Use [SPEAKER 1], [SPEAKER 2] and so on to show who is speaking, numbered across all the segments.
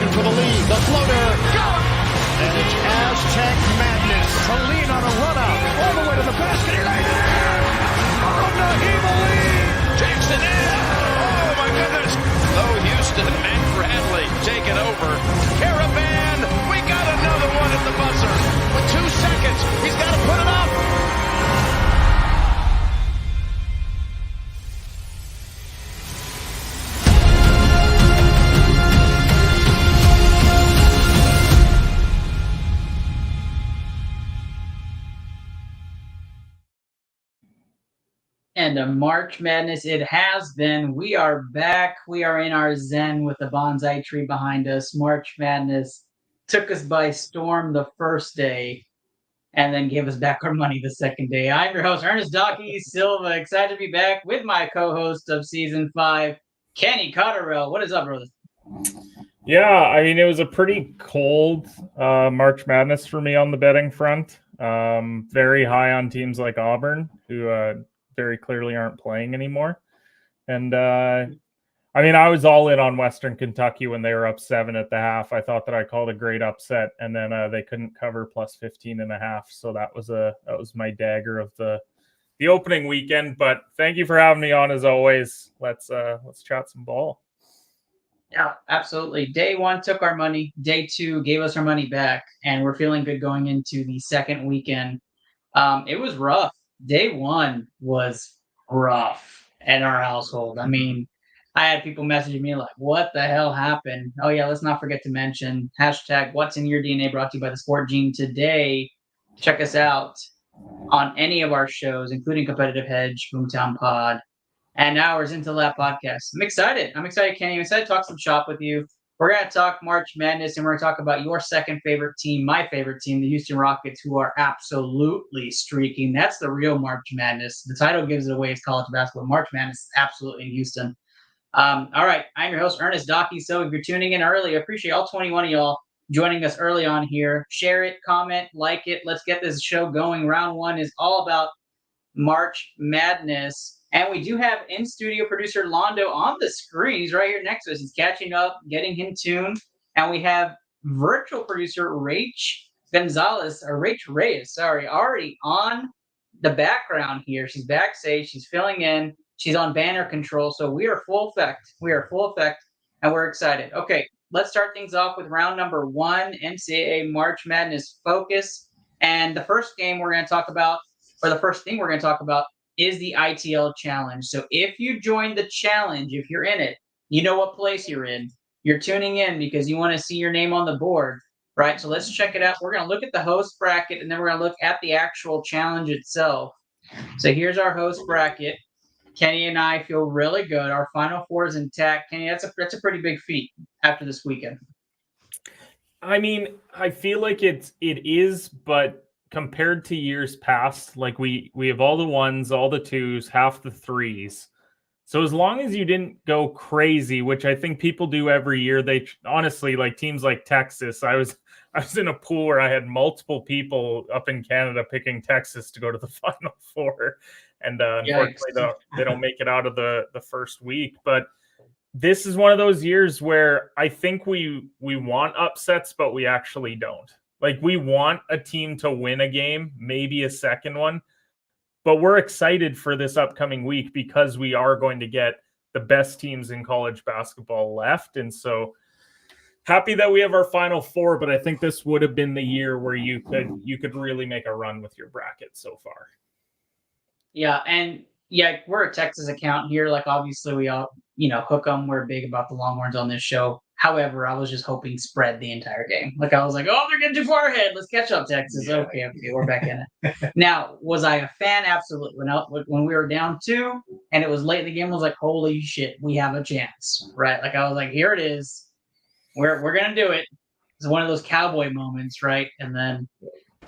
[SPEAKER 1] looking for the lead. The floater. Got it! And it's Aztec madness. Saline on a run out. All the way to the basket. He laid it in. From the Heavenly. Jackson in. Oh, my goodness.
[SPEAKER 2] Oh, Houston, Matt Bradley taking over. Caravan. We got another one at the buzzer. With 2 seconds. He's got to put it up.
[SPEAKER 3] And a March Madness it has been. We are back. We are in our zen with the bonsai tree behind us. March Madness took us by storm the first day and then gave us back our money the second day. I'm your host, Ernest Docky Silva. Excited to be back with my co-host of Season 5, Kenny Cotterell. What is up, brother?
[SPEAKER 4] Yeah, I mean, it was a pretty cold March Madness for me on the betting front. Very high on teams like Auburn, who very clearly aren't playing anymore. And I mean, I was all in on Western Kentucky when they were up 7 at the half. I thought that I called a great upset, and then they couldn't cover plus 15.5. So that was my dagger of the opening weekend. But thank you for having me on as always. Let's chat some ball.
[SPEAKER 3] Yeah, absolutely. Day 1 took our money. Day 2 gave us our money back, and we're feeling good going into the second weekend. It was rough. Day 1 was rough in our household. I mean, I had people messaging me like, what the hell happened? Oh, yeah, let's not forget to mention hashtag What's in Your DNA brought to you by the Sport Gene today. Check us out on any of our shows, including Competitive Hedge, Boomtown Pod, and Hours Into Lap Podcast. I'm excited, Kenny. I'm excited to talk some shop with you. We're going to talk March Madness, and we're going to talk about your second favorite team, my favorite team, the Houston Rockets, who are absolutely streaking. That's the real March Madness. The title gives it away. It's college basketball. March Madness is absolutely in Houston. All right. I'm your host, Ernest Docky. So if you're tuning in early, I appreciate all 21 of y'all joining us early on here. Share it, comment, like it. Let's get this show going. Round 1 is all about March Madness. And we do have in-studio producer Londo on the screen. He's right here next to us. He's catching up, getting in tune. And we have virtual producer Rach Reyes, already on the background here. She's backstage. She's filling in. She's on banner control. So we are full effect. And we're excited. Okay, let's start things off with round number 1, NCAA March Madness Focus. And the first game we're going to talk about, or the first thing we're going to talk about, is the ITL Challenge. So if you join the challenge, if you're in it, you know what place you're in. You're tuning in because you want to see your name on the board, right? So let's check it out. We're going to look at the host bracket, and then we're going to look at the actual challenge itself. So here's our host bracket. Kenny and I feel really good. Our Final Four is intact. Kenny, that's a pretty big feat after this weekend.
[SPEAKER 4] I mean, I feel like it is, but compared to years past, like we have all the 1s, all the 2s, half the 3s. So as long as you didn't go crazy, which I think people do every year, they honestly, like teams like Texas, I was in a pool where I had multiple people up in Canada picking Texas to go to the Final Four. And unfortunately, they don't make it out of the first week. But this is one of those years where I think we want upsets, but we actually don't. Like, we want a team to win a game, maybe a second one, but we're excited for this upcoming week because we are going to get the best teams in college basketball left. And so happy that we have our Final Four, but I think this would have been the year where you could really make a run with your bracket so far.
[SPEAKER 3] Yeah, and yeah, we're a Texas account here. Like, obviously, we all, hook 'em. We're big about the Longhorns on this show. However, I was just hoping spread the entire game. Like, I was like, oh, they're getting too far ahead. Let's catch up, Texas. Yeah. Okay, we're back in it. Now, was I a fan? Absolutely. When we were down 2 and it was late in the game, I was like, holy shit, we have a chance, right? Like, I was like, here it is. We're going to do it. It's one of those cowboy moments, right? And then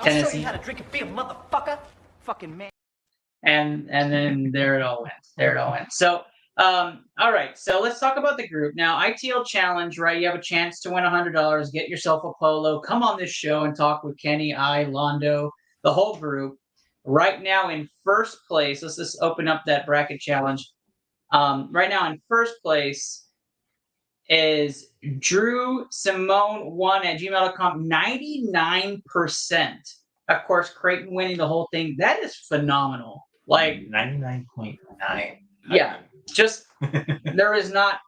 [SPEAKER 3] Tennessee.
[SPEAKER 5] I'll show you how to drink a beer, motherfucker. Fucking man.
[SPEAKER 3] And then there it all went. So, all right. So let's talk about the group. Now, ITL Challenge, right? You have a chance to win $100. Get yourself a polo. Come on this show and talk with Kenny, Londo, the whole group. Right now in first place, let's just open up that bracket challenge. Right now in first place, is Drew Simone 1 at gmail.com. 99%. Of course, Creighton winning the whole thing. That is phenomenal. Like
[SPEAKER 6] 99.9.
[SPEAKER 3] Yeah, just there is not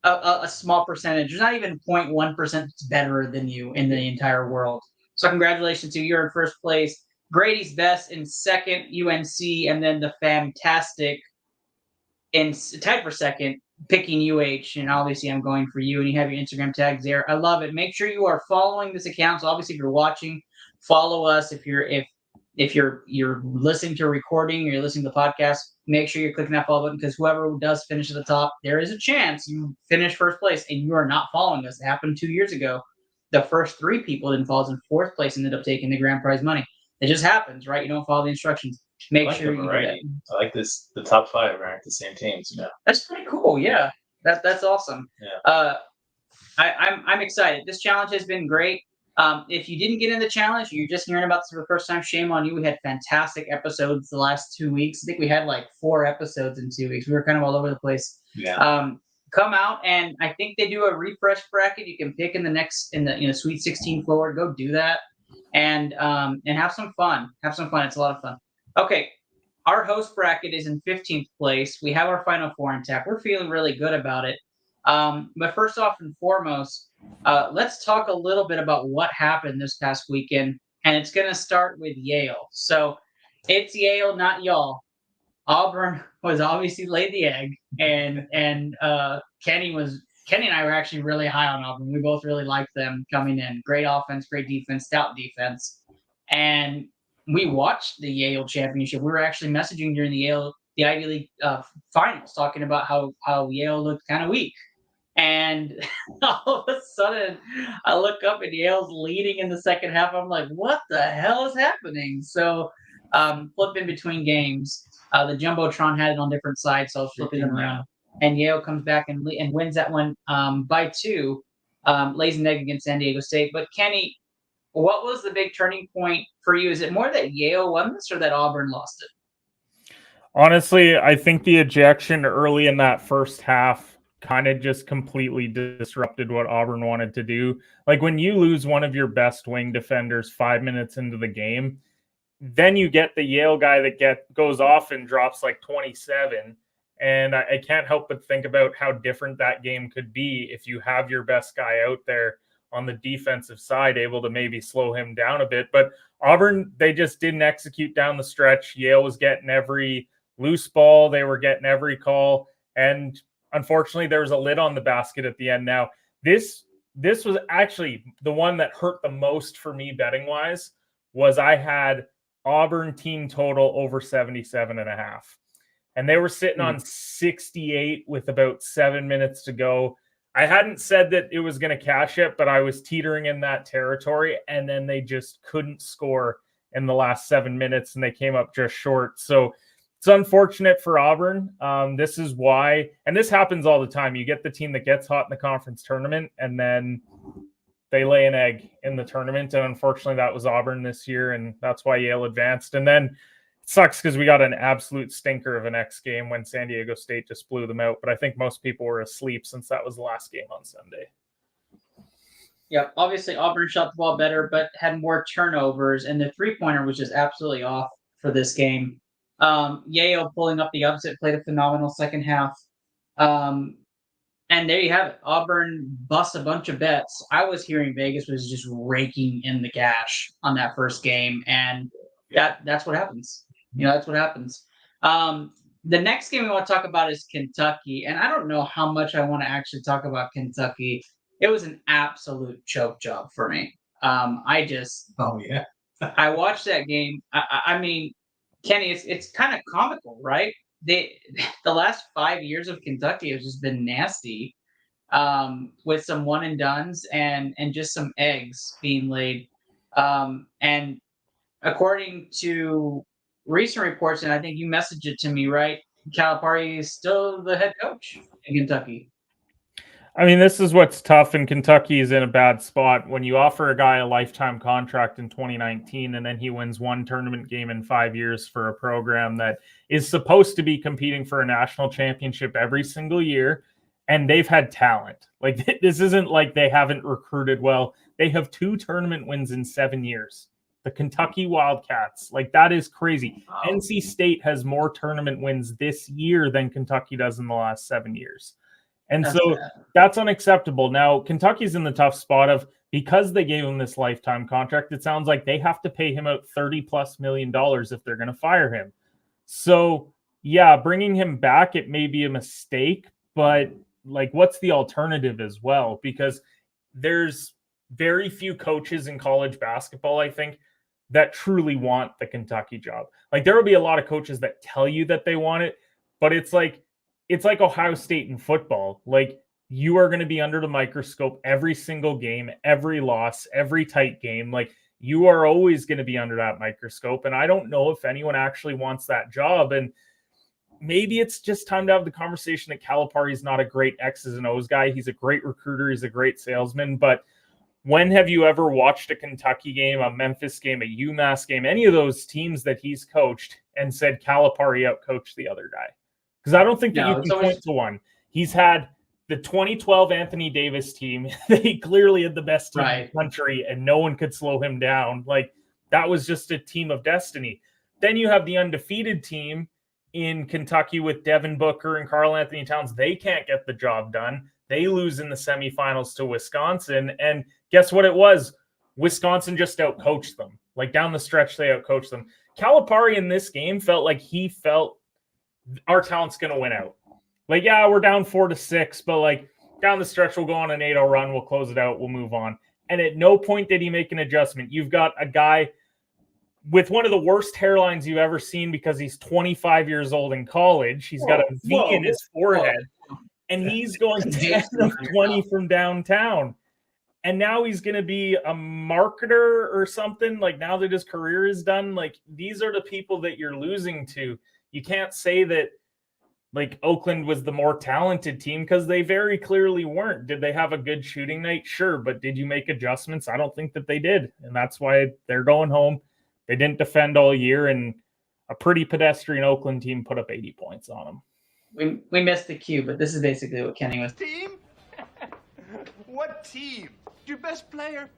[SPEAKER 3] a small percentage. There's not even 0.1% that's better than you in the entire world. So congratulations to you. You're in first place. Grady's best in second, UNC, and then the fantastic in tied for second, picking UH. And obviously, I'm going for you. And you have your Instagram tags there. I love it. Make sure you are following this account. So obviously, if you're watching, follow us. If you're listening to a recording or you're listening to the podcast, make sure you're clicking that follow button, because whoever does finish at the top, there is a chance you finish first place and you are not following us. It happened 2 years ago. The first 3 people didn't follow us in fourth place and ended up taking the grand prize money. It just happens, right? You don't follow the instructions. Make sure you do that.
[SPEAKER 6] I like this. The top 5 aren't the same teams.
[SPEAKER 3] That's pretty cool. Yeah, that's awesome.
[SPEAKER 6] Yeah.
[SPEAKER 3] I'm excited. This challenge has been great. If you didn't get in the challenge, you're just hearing about this for the first time, shame on you. We had fantastic episodes the last 2 weeks. I think we had like 4 episodes in 2 weeks. We were kind of all over the place.
[SPEAKER 6] Yeah.
[SPEAKER 3] Come out, and I think they do a refresh bracket. You can pick in the Sweet 16 forward. Go do that, and have some fun. Have some fun. It's a lot of fun. Okay, our host bracket is in 15th place. We have our Final Four intact. We're feeling really good about it. But first off and foremost, let's talk a little bit about what happened this past weekend, and it's going to start with Yale. So it's Yale, not y'all. Auburn was obviously laid the egg, and Kenny and I were actually really high on Auburn. We both really liked them coming in. Great offense, great defense, stout defense, and we watched the Yale championship. We were actually messaging during the Ivy League finals, talking about how Yale looked kind of weak. And all of a sudden, I look up and Yale's leading in the second half. I'm like, what the hell is happening? So flipping between games. The Jumbotron had it on different sides, so I was flipping them around. And Yale comes back and wins that one by 2, lays an egg against San Diego State. But Kenny, what was the big turning point for you? Is it more that Yale won this or that Auburn lost it?
[SPEAKER 4] Honestly, I think the ejection early in that first half kind of just completely disrupted what Auburn wanted to do. Like when you lose one of your best wing defenders 5 minutes into the game, then you get the Yale guy that goes off and drops like 27. And I can't help but think about how different that game could be if you have your best guy out there on the defensive side, able to maybe slow him down a bit. But Auburn, they just didn't execute down the stretch. Yale was getting every loose ball. They were getting every call. And unfortunately, there was a lid on the basket at the end. Now, this was actually the one that hurt the most for me betting-wise, was I had Auburn team total over 77.5. And they were sitting on 68 with about 7 minutes to go. I hadn't said that it was going to cash it, but I was teetering in that territory, and then they just couldn't score in the last 7 minutes, and they came up just short. So it's unfortunate for Auburn. This is why, and this happens all the time. You get the team that gets hot in the conference tournament, and then they lay an egg in the tournament. And unfortunately, that was Auburn this year, and that's why Yale advanced. And then it sucks because we got an absolute stinker of an X game when San Diego State just blew them out. But I think most people were asleep since that was the last game on Sunday.
[SPEAKER 3] Yeah, obviously Auburn shot the ball better, but had more turnovers, and the three-pointer was just absolutely off for this game. Yale pulling up the upset, played a phenomenal second half. And there you have it. Auburn busts a bunch of bets. I was hearing Vegas was just raking in the cash on that first game, and that's what happens. That's what happens. The next game we want to talk about is Kentucky, and I don't know how much I want to actually talk about Kentucky. It was an absolute choke job for me. I watched that game. I mean, Kenny, it's kind of comical, right? The last 5 years of Kentucky has just been nasty, with some one and dones and just some eggs being laid. And according to recent reports, and I think you messaged it to me, right? Calipari is still the head coach in Kentucky.
[SPEAKER 4] I mean, this is what's tough, and Kentucky is in a bad spot. When you offer a guy a lifetime contract in 2019, and then he wins one tournament game in 5 years for a program that is supposed to be competing for a national championship every single year, and they've had talent. Like, this isn't like they haven't recruited well. They have 2 tournament wins in 7 years. The Kentucky Wildcats, like, that is crazy.
[SPEAKER 3] Wow.
[SPEAKER 4] NC State has more tournament wins this year than Kentucky does in the last 7 years. And that's unacceptable. Now, Kentucky's in the tough spot of, because they gave him this lifetime contract, it sounds like they have to pay him out $30+ million if they're going to fire him. So, yeah, bringing him back, it may be a mistake, but like, what's the alternative as well? Because there's very few coaches in college basketball, I think, that truly want the Kentucky job. Like, there will be a lot of coaches that tell you that they want it, but it's like Ohio State in football. Like, you are going to be under the microscope every single game, every loss, every tight game. Like, you are always going to be under that microscope. And I don't know if anyone actually wants that job. And maybe it's just time to have the conversation that Calipari is not a great X's and O's guy. He's a great recruiter. He's a great salesman. But when have you ever watched a Kentucky game, a Memphis game, a UMass game, any of those teams that he's coached and said Calipari outcoached the other guy? Because I don't think that you can point to one. He's had the 2012 Anthony Davis team. They clearly had the best team in the country, and no one could slow him down. Like, that was just a team of destiny. Then you have the undefeated team in Kentucky with Devin Booker and Karl Anthony Towns. They can't get the job done. They lose in the semifinals to Wisconsin. And guess what it was? Wisconsin just outcoached them. Like, down the stretch, they outcoached them. Calipari in this game felt like he felt our talent's going to win out. Like, yeah, we're down 4-6, but like, down the stretch, we'll go on an 8-0 run. We'll close it out. We'll move on. And at no point did he make an adjustment. You've got a guy with one of the worst hairlines you've ever seen because he's 25 years old in college. He's got a V in his forehead. And he's going 10 of 20 from downtown. And now he's going to be a marketer or something. Like, now that his career is done, like, these are the people that you're losing to. You can't say that, like, Oakland was the more talented team, because they very clearly weren't. Did they have a good shooting night? Sure. But did you make adjustments? I don't think that they did. And that's why they're going home. They didn't defend all year, and a pretty pedestrian Oakland team put up 80 points on them.
[SPEAKER 3] We missed the cue, but this is basically what Kenny was.
[SPEAKER 7] Team? What team? Your best player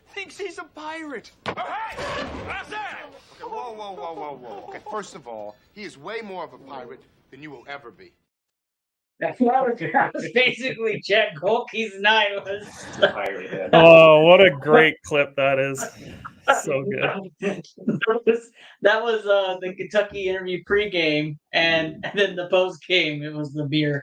[SPEAKER 7] thinks he's a pirate.
[SPEAKER 1] Oh, hey! That's it!
[SPEAKER 7] Okay, whoa. Okay, first of all, he is way more of a pirate than you will ever be.
[SPEAKER 3] That was basically Jack Golke's night.
[SPEAKER 4] Oh, what a great clip that is. So good.
[SPEAKER 3] That was the Kentucky interview pregame, and then the post game, it was the beer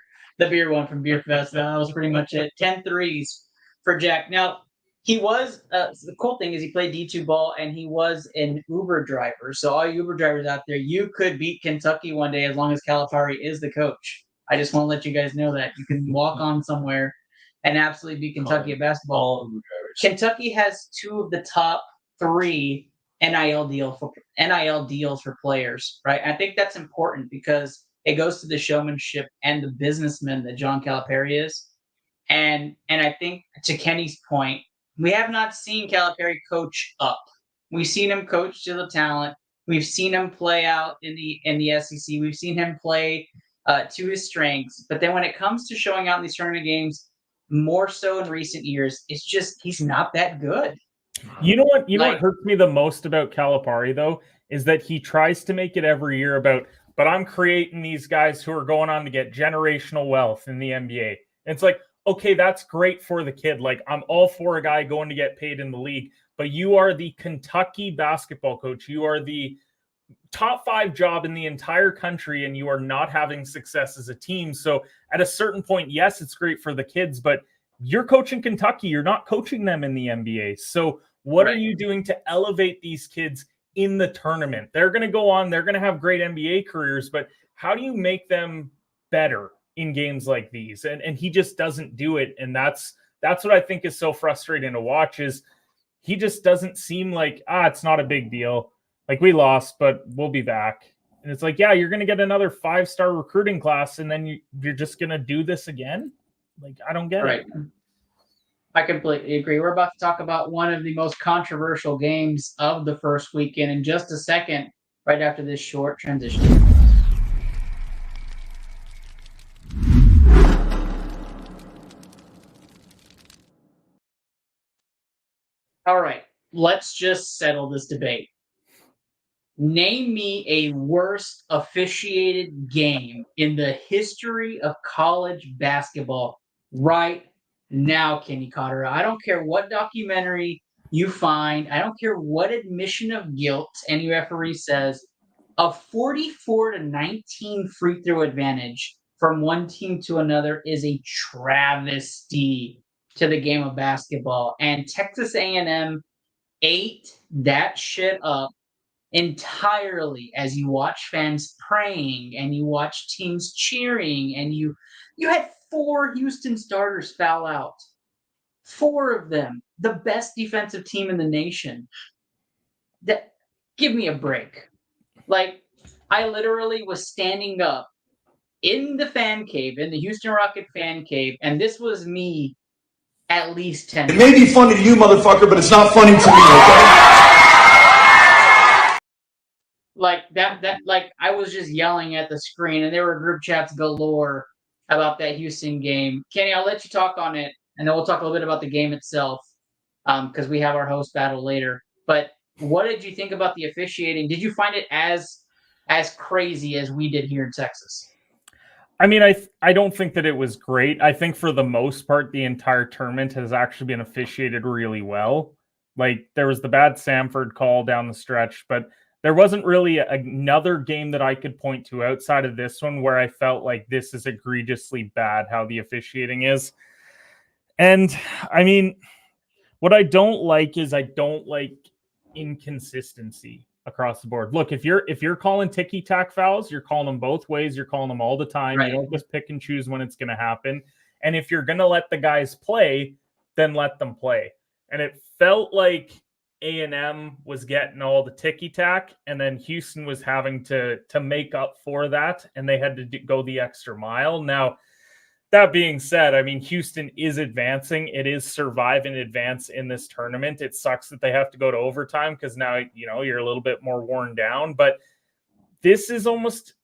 [SPEAKER 3] one from Beer Fest. That was pretty much it. 10 threes for Jack. Now, he was the cool thing is he played D2 ball, and he was an Uber driver. So all you Uber drivers out there, you could beat Kentucky one day as long as Calipari is the coach. I just want to let you guys know that you can walk on somewhere and absolutely beat Kentucky at basketball. Kentucky has 2 of the top 3 NIL deals for players, right? I think that's important because it goes to the showmanship and the businessman that John Calipari is. And I think, to Kenny's point, we have not seen Calipari coach up. We've seen him coach to the talent. We've seen him play out in the SEC. We've seen him play to his strengths. But then when it comes to showing out in these tournament games, more so in recent years, it's just he's not that good.
[SPEAKER 4] You know what? What hurts me the most about Calipari, though, is that he tries to make it every year about, but I'm creating these guys who are going on to get generational wealth in the NBA. And it's like, okay, that's great for the kid. Like, I'm all for a guy going to get paid in the league, but you are the Kentucky basketball coach. You are the top 5 job in the entire country, and you are not having success as a team. So at a certain point, yes, it's great for the kids, but you're coaching Kentucky. You're not coaching them in the NBA. So what are you doing to elevate these kids in the tournament? They're going to go on. They're going to have great NBA careers, but how do you make them better in games like these? And he just doesn't do it. And that's what I think is so frustrating to watch, is he just doesn't seem like, it's not a big deal. Like, we lost, but we'll be back. And it's like, yeah, you're going to get another 5-star recruiting class, and then you're just going to do this again? Like, I don't get it.
[SPEAKER 3] I completely agree. We're about to talk about one of the most controversial games of the first weekend in just a second, right after this short transition. let's just settle this debate. Name me a worse officiated game in the history of college basketball right now, Kenny Cotter. I don't care what documentary you find. I don't care what admission of guilt any referee says. A 44-19 free throw advantage from one team to another is a travesty to the game of basketball. And Texas A&M ate that shit up entirely as you watch fans praying and you watch teams cheering and you had 4 Houston starters foul out. 4 of them, the best defensive team in the nation. That give me a break. Like, I literally was standing up in the fan cave, in the Houston Rocket fan cave, and this was me at least 10
[SPEAKER 8] It may be funny to you, motherfucker, but it's not funny to me, okay?
[SPEAKER 3] Like like I was just yelling at the screen, and there were group chats galore about that Houston game. Kenny, I'll let you talk on it, and then we'll talk a little bit about the game itself, because we have our host battle later. But what did you think about the officiating? Did you find it as crazy as we did here in Texas?
[SPEAKER 4] I mean, I don't think that it was great. I think for the most part, the entire tournament has actually been officiated really well. Like, there was the bad Samford call down the stretch, but there wasn't really another game that I could point to outside of this one where I felt like this is egregiously bad how the officiating is. And I mean, what I don't like is I don't like inconsistency across the board. Look, if you're calling ticky-tack fouls, you're calling them both ways. You're calling them all the time.
[SPEAKER 3] Right.
[SPEAKER 4] You don't just pick and choose when it's going to happen. And if you're going to let the guys play, then let them play. And it felt like A&M was getting all the ticky-tack, and then Houston was having to make up for that, and they had to go the extra mile. Now, that being said, I mean, Houston is advancing. It is survive and advance in this tournament. It sucks that they have to go to overtime because now, you're a little bit more worn down. But this is almost,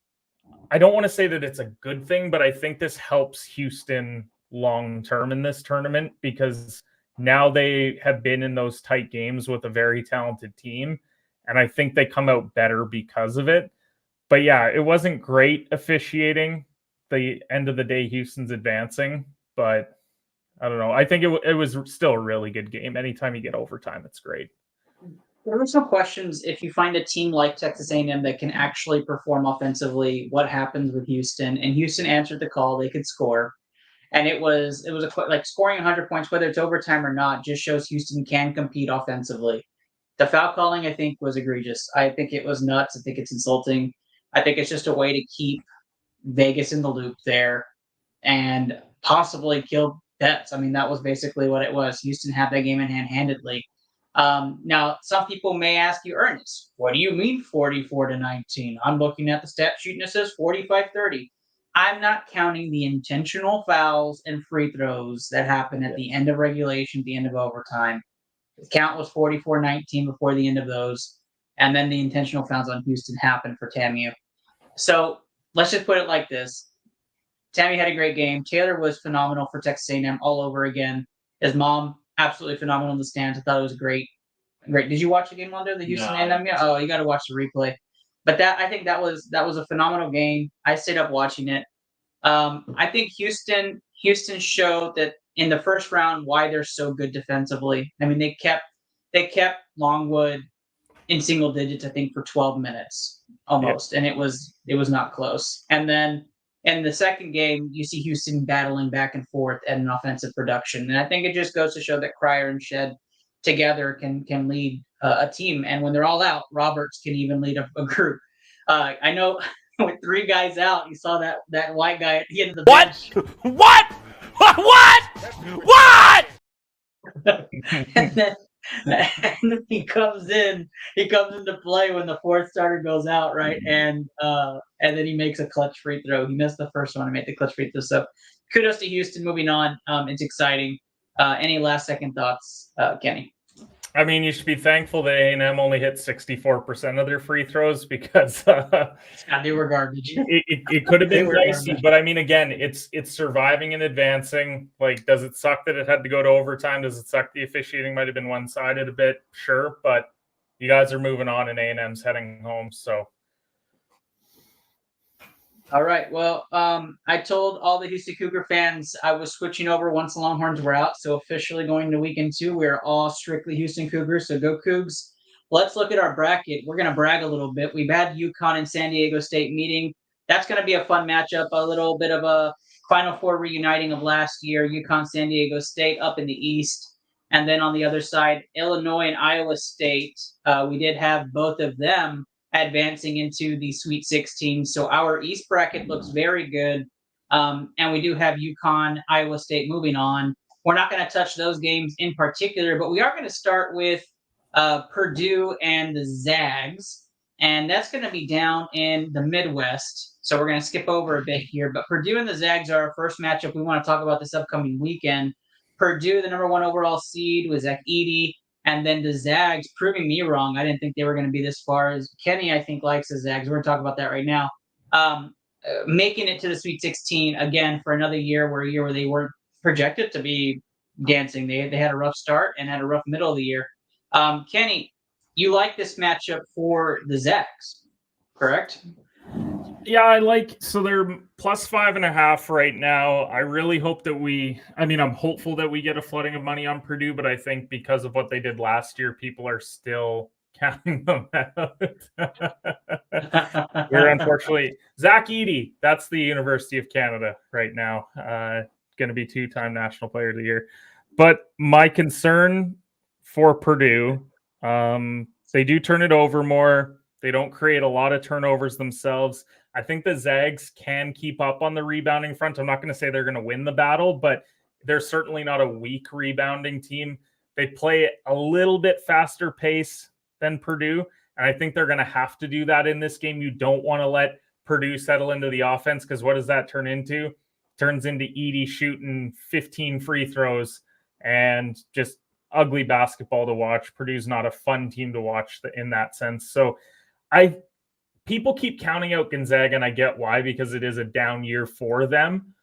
[SPEAKER 4] I don't want to say that it's a good thing, but I think this helps Houston long-term in this tournament because now they have been in those tight games with a very talented team, and I think they come out better because of it. But yeah, it wasn't great officiating. The end of the day, Houston's advancing, but I don't know. I think it was still a really good game. Anytime you get overtime, it's great.
[SPEAKER 3] There were some questions. If you find a team like Texas A&M that can actually perform offensively, what happens with Houston? And Houston answered the call. They could score. And it was like scoring 100 points, whether it's overtime or not, just shows Houston can compete offensively. The foul calling, I think, was egregious. I think it was nuts. I think it's insulting. I think it's just a way to keep Vegas in the loop there and possibly kill bets. I mean, that was basically what it was. Houston had that game in hand handedly. Now, some people may ask you, Ernest, what do you mean 44-19? I'm looking at the stat sheet and it says 45-30. I'm not counting the intentional fouls and free throws that happen at the end of regulation, the end of overtime. The count was 44-19 before the end of those. And then the intentional fouls on Houston happened for TAMU. So let's just put it like this. TAMU had a great game. Taylor was phenomenal for Texas A&M all over again. His mom, absolutely phenomenal in the stands. I thought it was great. Great. Did you watch the game under the Houston A&M? Yeah. Oh, you got to watch the replay. But I think that was a phenomenal game. I stayed up watching it. I think Houston showed that in the first round why they're so good defensively. I mean, they kept Longwood in single digits, I think, for 12 minutes almost, and it was not close. And then in the second game, you see Houston battling back and forth at an offensive production, and I think it just goes to show that Cryer and Shed together can lead a team, and when they're all out, Roberts can even lead a group. I know with 3 guys out, you saw that white guy at the end of the bench.
[SPEAKER 2] What?
[SPEAKER 3] and then he comes into play when the 4th starter goes out, right? And then he makes a clutch free throw. He missed the first one and made the clutch free throw. So kudos to Houston. Moving on, it's exciting. Any last second thoughts, Kenny?
[SPEAKER 4] I mean, you should be thankful that A&M only hit 64% of their free throws because
[SPEAKER 3] They were garbage.
[SPEAKER 4] it could have
[SPEAKER 3] They
[SPEAKER 4] been
[SPEAKER 3] were
[SPEAKER 4] dicey.
[SPEAKER 3] garbage.
[SPEAKER 4] But I mean, again, it's surviving and advancing. Like, does it suck that it had to go to overtime? Does it suck the officiating might have been one-sided a bit? Sure, but you guys are moving on, and A&M's heading home. So,
[SPEAKER 3] All right. Well, I told all the Houston Cougar fans I was switching over once the Longhorns were out. So officially going to weekend 2, we're all strictly Houston Cougars. So go Cougs. Let's look at our bracket. We're going to brag a little bit. We've had UConn and San Diego State meeting. That's going to be a fun matchup. A little bit of a Final Four reuniting of last year. UConn, San Diego State up in the East. And then on the other side, Illinois and Iowa State. We did have both of them advancing into the Sweet 16. So our East bracket looks very good. And we do have UConn, Iowa State moving on. We're not going to touch those games in particular, but we are going to start with Purdue and the Zags. And that's going to be down in the Midwest. So we're going to skip over a bit here. But Purdue and the Zags are our first matchup we want to talk about this upcoming weekend. Purdue, the number 1 overall seed with Zach Edey. And then the Zags, proving me wrong. I didn't think they were going to be this far. As Kenny, I think, likes the Zags. We're going to talk about that right now. Making it to the Sweet 16 again for another year, where they weren't projected to be dancing. They had a rough start and had a rough middle of the year. Kenny, you like this matchup for the Zags, correct?
[SPEAKER 4] yeah, so they're plus 5.5 right now. I really hope that I'm hopeful that we get a flooding of money on Purdue, but I think because of what they did last year, people are still counting them out. We're unfortunately Zach Edey, that's the University of Canada right now. Going to be 2-time National Player of the Year. But my concern for Purdue, they do turn it over more. They don't create a lot of turnovers themselves. I think the Zags can keep up on the rebounding front. I'm not going to say they're going to win the battle, but they're certainly not a weak rebounding team. They play a little bit faster pace than Purdue, and I think they're going to have to do that in this game. You don't want to let Purdue settle into the offense, because what does that turn into? Turns into Edey shooting 15 free throws and just ugly basketball to watch. Purdue's not a fun team to watch in that sense. So people keep counting out Gonzaga, and I get why, because it is a down year for them.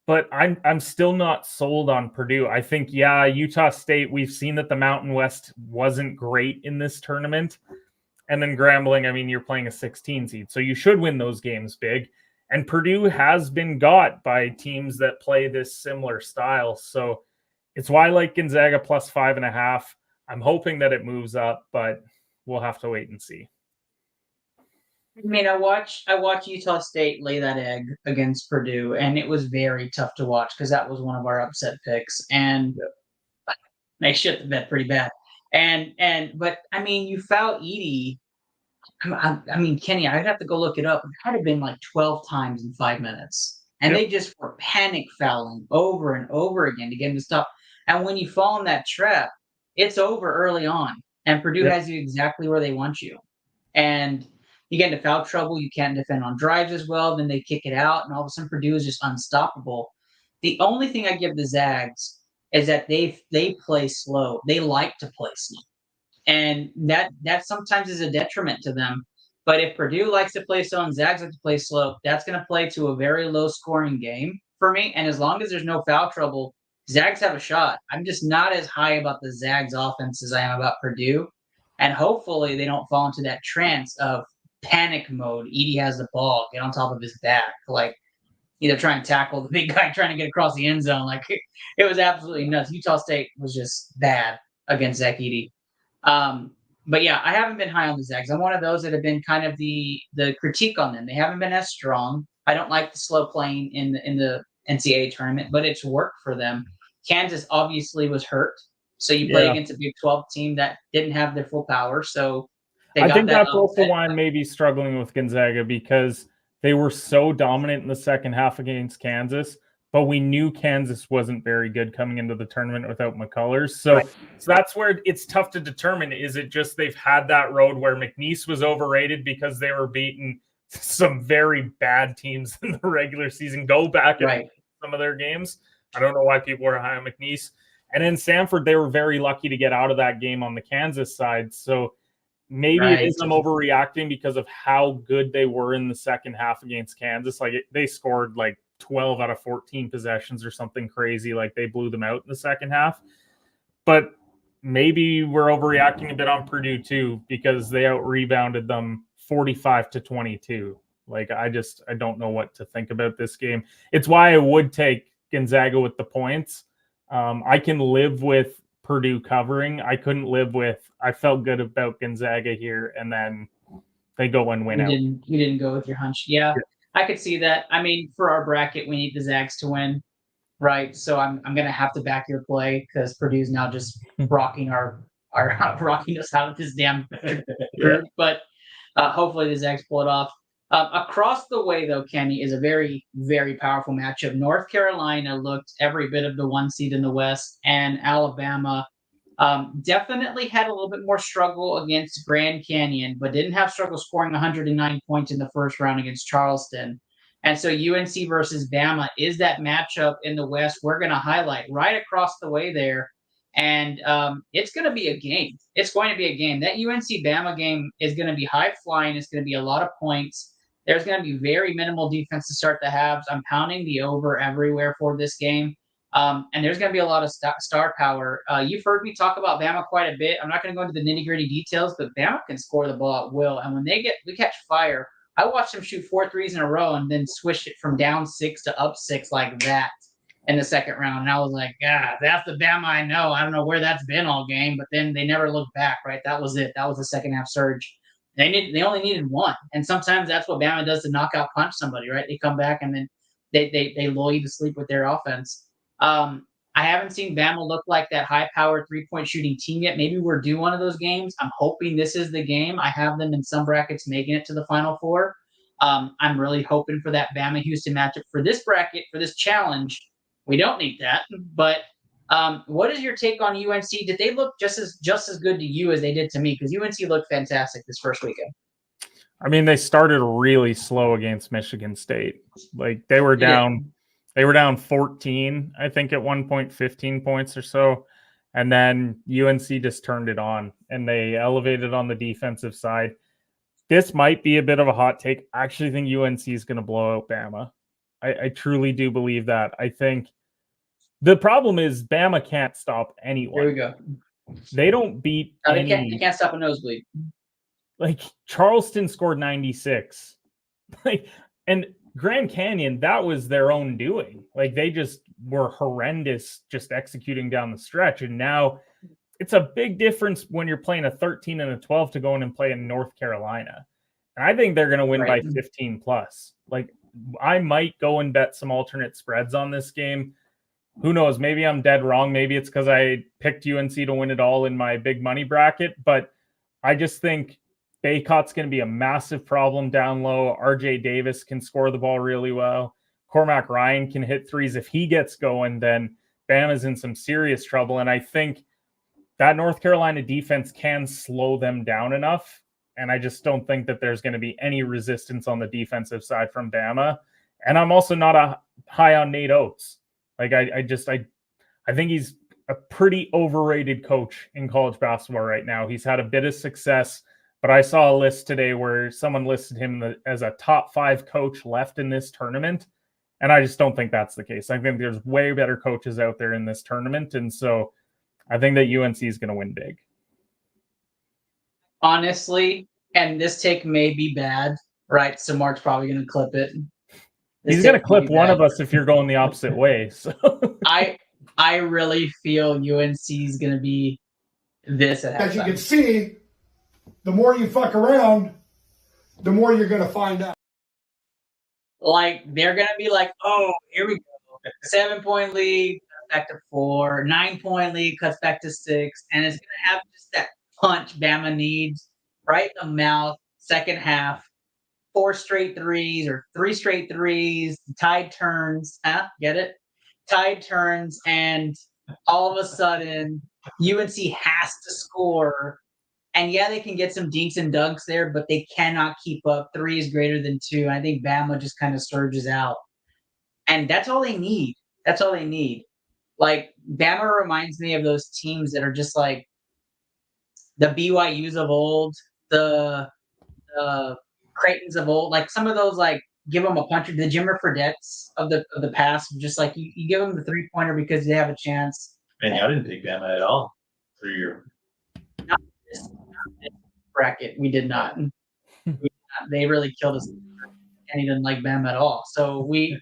[SPEAKER 4] But I'm still not sold on Purdue. I think, Utah State, we've seen that the Mountain West wasn't great in this tournament. And then Grambling, I mean, you're playing a 16 seed, so you should win those games big. And Purdue has been got by teams that play this similar style. So it's why I like Gonzaga plus 5.5. I'm hoping that it moves up, but we'll have to wait and see.
[SPEAKER 3] I mean, I watched Utah State lay that egg against Purdue, and it was very tough to watch because that was one of our upset picks, and they shit the bed pretty bad. But I mean, you foul Edey. I mean, Kenny, I'd have to go look it up. It had to have been like 12 times in 5 minutes, and they just were panic fouling over and over again to get him to stop. And when you fall in that trap, it's over early on, and Purdue has you exactly where they want you, and you get into foul trouble. You can't defend on drives as well. Then they kick it out, and all of a sudden Purdue is just unstoppable. The only thing I give the Zags is that they play slow. They like to play slow, and that sometimes is a detriment to them. But if Purdue likes to play slow and Zags like to play slow, that's going to play to a very low scoring game for me. And as long as there's no foul trouble, Zags have a shot. I'm just not as high about the Zags offense as I am about Purdue. And hopefully they don't fall into that trance of panic mode. Edey has the ball, get on top of his back, like either try and tackle the big guy trying to get across the end zone. Like it was absolutely nuts. Utah State was just bad against Zach Edey. But yeah, I haven't been high on the Zags. I'm one of those that have been kind of the critique on them. They haven't been as strong. I don't like the slow playing in the NCAA tournament, but it's worked for them. Kansas obviously was hurt, so you play against a Big 12 team that didn't have their full power. So
[SPEAKER 4] I think that's also why I'm maybe struggling with Gonzaga, because they were so dominant in the second half against Kansas, but we knew Kansas wasn't very good coming into the tournament without McCullers. So that's where it's tough to determine. Is it just they've had that road where McNeese was overrated because they were beating some very bad teams in the regular season? Go back and some of their games. I don't know why people are high on McNeese. And in Sanford, they were very lucky to get out of that game on the Kansas side. So maybe it is them overreacting because of how good they were in the second half against Kansas. Like they scored like 12 out of 14 possessions or something crazy. Like they blew them out in the second half. But maybe we're overreacting a bit on Purdue too, because they out-rebounded them 45-22. Like I don't know what to think about this game. It's why I would take Gonzaga with the points. I can live with Purdue covering. I couldn't live with, I felt good about Gonzaga here, and then they go and win out.
[SPEAKER 3] You didn't go with your hunch. Yeah, I could see that. I mean, for our bracket, we need the Zags to win, right? So I'm gonna have to back your play because Purdue's now just rocking rocking us out of this damn group. But hopefully the Zags pull it off. Across the way, though, Kenny, is a very, very powerful matchup. North Carolina looked every bit of the 1 seed in the West, and Alabama definitely had a little bit more struggle against Grand Canyon, but didn't have struggle scoring 109 points in the first round against Charleston. And so UNC versus Bama is that matchup in the West we're going to highlight right across the way there. And it's going to be a game. It's going to be a game. That UNC-Bama game is going to be high-flying. It's going to be a lot of points. There's going to be very minimal defense to start the halves. I'm pounding the over everywhere for this game. And there's going to be a lot of star power. You've heard me talk about Bama quite a bit. I'm not going to go into the nitty-gritty details, but Bama can score the ball at will. And when we catch fire, I watched them shoot 4 threes in a row and then swish it from down 6 to up 6 like that in the second round. And I was like, that's the Bama I know. I don't know where that's been all game, but then they never looked back, right? That was it. That was the second half surge. They only needed one. And sometimes that's what Bama does to knock out punch somebody, right? They come back and then they lull you to sleep with their offense. I haven't seen Bama look like that high-powered three-point shooting team yet. Maybe we're due one of those games. I'm hoping this is the game. I have them in some brackets making it to the Final Four. I'm really hoping for that Bama-Houston matchup. For this bracket, for this challenge, we don't need that. But what is your take on UNC? Did they look just as good to you as they did to me? Because UNC looked fantastic this first weekend.
[SPEAKER 4] I mean, they started really slow against Michigan State. Like they were down. They were down 14, I think, at one point, 15 points or so. And then UNC just turned it on, and they elevated on the defensive side. This might be a bit of a hot take. I actually think UNC is going to blow out Bama. I truly do believe that. I think the problem is Bama can't stop anyone.
[SPEAKER 3] There we go.
[SPEAKER 4] They don't beat
[SPEAKER 3] They can't stop a nosebleed.
[SPEAKER 4] Like, Charleston scored 96. And Grand Canyon, that was their own doing. Like, they just were horrendous just executing down the stretch. And now it's a big difference when you're playing a 13 and a 12 to go in and play in North Carolina. And I think they're going to win by 15 plus. Like, I might go and bet some alternate spreads on this game. Who knows? Maybe I'm dead wrong. Maybe it's because I picked UNC to win it all in my big money bracket. But I just think Baycott's going to be a massive problem down low. RJ Davis can score the ball really well. Cormac Ryan can hit threes. If he gets going, then Bama's in some serious trouble. And I think that North Carolina defense can slow them down enough. And I just don't think that there's going to be any resistance on the defensive side from Bama. And I'm also not high on Nate Oates. Like, I think he's a pretty overrated coach in college basketball right now. He's had a bit of success, but I saw a list today where someone listed him as a top 5 coach left in this tournament. And I just don't think that's the case. I think there's way better coaches out there in this tournament. And so I think that UNC is going to win big.
[SPEAKER 3] Honestly, and this take may be bad, right? So Mark's probably going to clip it.
[SPEAKER 4] He's going to clip one of us if you're going the opposite way. So
[SPEAKER 3] I really feel UNC is going to be this at halftime.
[SPEAKER 8] As you can see, the more you fuck around, the more you're going to find out.
[SPEAKER 3] Like, they're going to be like, oh, here we go. 7-point lead, cuts back to 4. 9-point lead, cuts back to 6. And it's going to have just that punch Bama needs right in the mouth, second half. 4 straight threes or 3 straight threes, tide turns, get it? Tide turns, and all of a sudden, UNC has to score. And yeah, they can get some dinks and dunks there, but they cannot keep up. 3 is greater than 2. I think Bama just kind of surges out. And that's all they need. That's all they need. Like Bama reminds me of those teams that are just like the BYU's of old, the Creighton's of old, like some of those like give them a puncher, the Jimmer Fredette's of the past, just like you give them the 3-pointer because they have a chance.
[SPEAKER 6] And I didn't pick Bama at all for your
[SPEAKER 3] Not this bracket, we did not. They really killed us, and he didn't like Bama at all. So we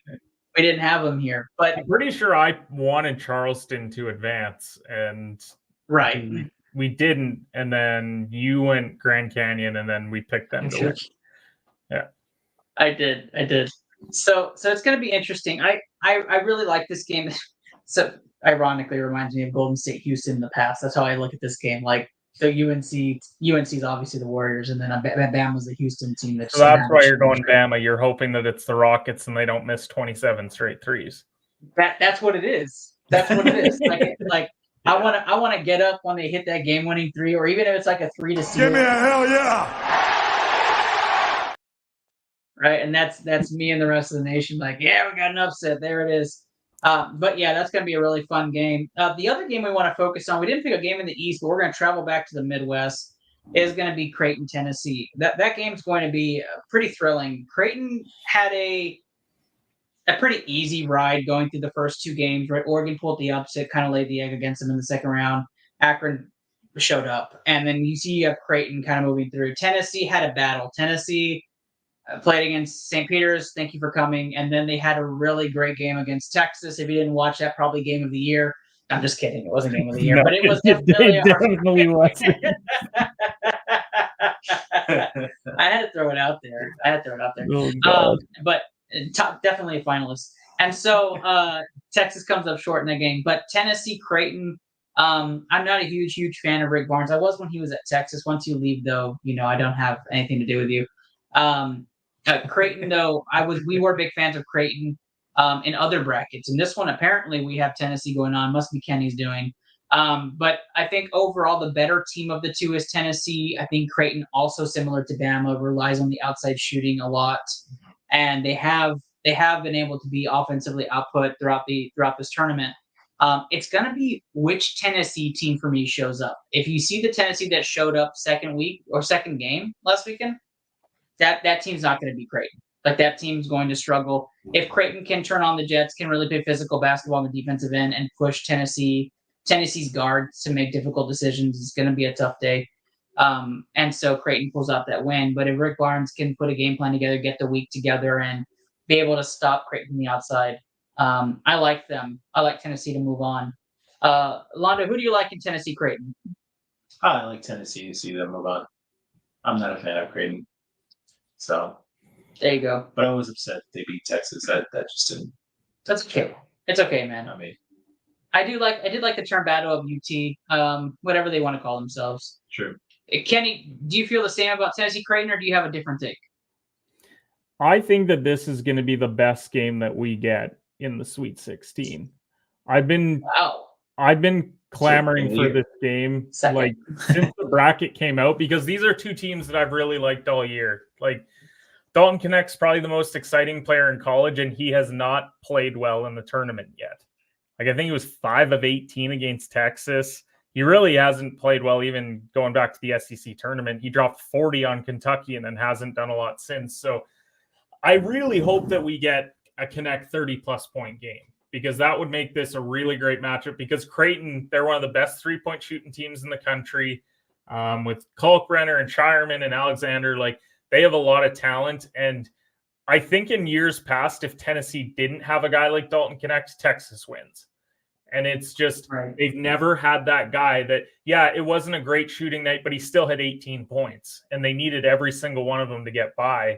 [SPEAKER 3] didn't have them here. But
[SPEAKER 4] I'm pretty sure I wanted Charleston to advance, and
[SPEAKER 3] right.
[SPEAKER 4] we didn't. And then you went Grand Canyon, and then we picked them to win. Yeah,
[SPEAKER 3] I did. So it's going to be interesting. I really like this game. So ironically, it reminds me of Golden State Houston in the past. That's how I look at this game. Like, so UNC's obviously the Warriors, and then Bama's the Houston team.
[SPEAKER 4] So that's why you're going Bama. You're hoping that it's the Rockets and they don't miss 27 straight threes.
[SPEAKER 3] That's what it is. That's what it is. Like I want to get up when they hit that game-winning three, or even if it's like a 3 to seal.
[SPEAKER 8] Give me a hell yeah!
[SPEAKER 3] Right, and that's me and the rest of the nation. Like, yeah, we got an upset. There it is. But yeah, that's going to be a really fun game. The other game we want to focus on, we didn't pick a game in the East, but we're going to travel back to the Midwest, is going to be Creighton, Tennessee. That game's going to be pretty thrilling. Creighton had a pretty easy ride going through the first 2 games, right? Oregon pulled the upset, kind of laid the egg against them in the second round. Akron showed up. And then you have Creighton kind of moving through. Tennessee had a battle. Tennessee played against St. Peter's. Thank you for coming. And then they had a really great game against Texas. If you didn't watch that, probably game of the year. I'm just kidding. It wasn't game of the year, but it was definitely
[SPEAKER 4] definitely wasn't.
[SPEAKER 3] I had to throw it out there.
[SPEAKER 4] Oh,
[SPEAKER 3] but definitely a finalist. And so Texas comes up short in that game. But Tennessee, Creighton, I'm not a huge fan of Rick Barnes. I was when he was at Texas. Once you leave, though, I don't have anything to do with you. Creighton, though, we were big fans of Creighton in other brackets. In this one, apparently, we have Tennessee going on. Must be Kenny's doing. But I think overall, the better team of the two is Tennessee. I think Creighton, also similar to Bama, relies on the outside shooting a lot, and they have been able to be offensively output throughout this tournament. It's going to be which Tennessee team for me shows up. If you see the Tennessee that showed up second week or second game last weekend, that team's not going to be Creighton. Like, that team's going to struggle. If Creighton can turn on the jets, can really play physical basketball on the defensive end and push Tennessee's guards to make difficult decisions, it's going to be a tough day. And so Creighton pulls out that win. But if Rick Barnes can put a game plan together, get the week together, and be able to stop Creighton from the outside, I like them. I like Tennessee to move on. Londo, who do you like in Tennessee, Creighton?
[SPEAKER 6] I like Tennessee to see them move on. I'm not a fan of Creighton. So
[SPEAKER 3] there you go.
[SPEAKER 6] But I was upset they beat Texas. That just didn't.
[SPEAKER 3] That's okay. It's okay, man.
[SPEAKER 6] I mean,
[SPEAKER 3] I did like the term battle of UT, whatever they want to call themselves.
[SPEAKER 6] True.
[SPEAKER 3] Kenny, do you feel the same about Tennessee Creighton, or do you have a different take?
[SPEAKER 4] I think that this is going to be the best game that we get in the Sweet 16. I've been clamoring for this game like since the bracket came out, because these are two teams that I've really liked all year. Like, Dalton Knecht's probably the most exciting player in college, and he has not played well in the tournament yet. Like, I think he was 5 of 18 against Texas. He really hasn't played well, even going back to the SEC tournament. He dropped 40 on Kentucky and then hasn't done a lot since. So I really hope that we get a Knecht 30-plus point game, because that would make this a really great matchup, because Creighton, they're one of the best three-point shooting teams in the country, with Kalkbrenner and Shireman and Alexander. Like, they have a lot of talent. And I think in years past, if Tennessee didn't have a guy like Dalton Knecht, Texas wins. And it's just, they've never had that guy that, yeah, it wasn't a great shooting night, but he still had 18 points, and they needed every single one of them to get by.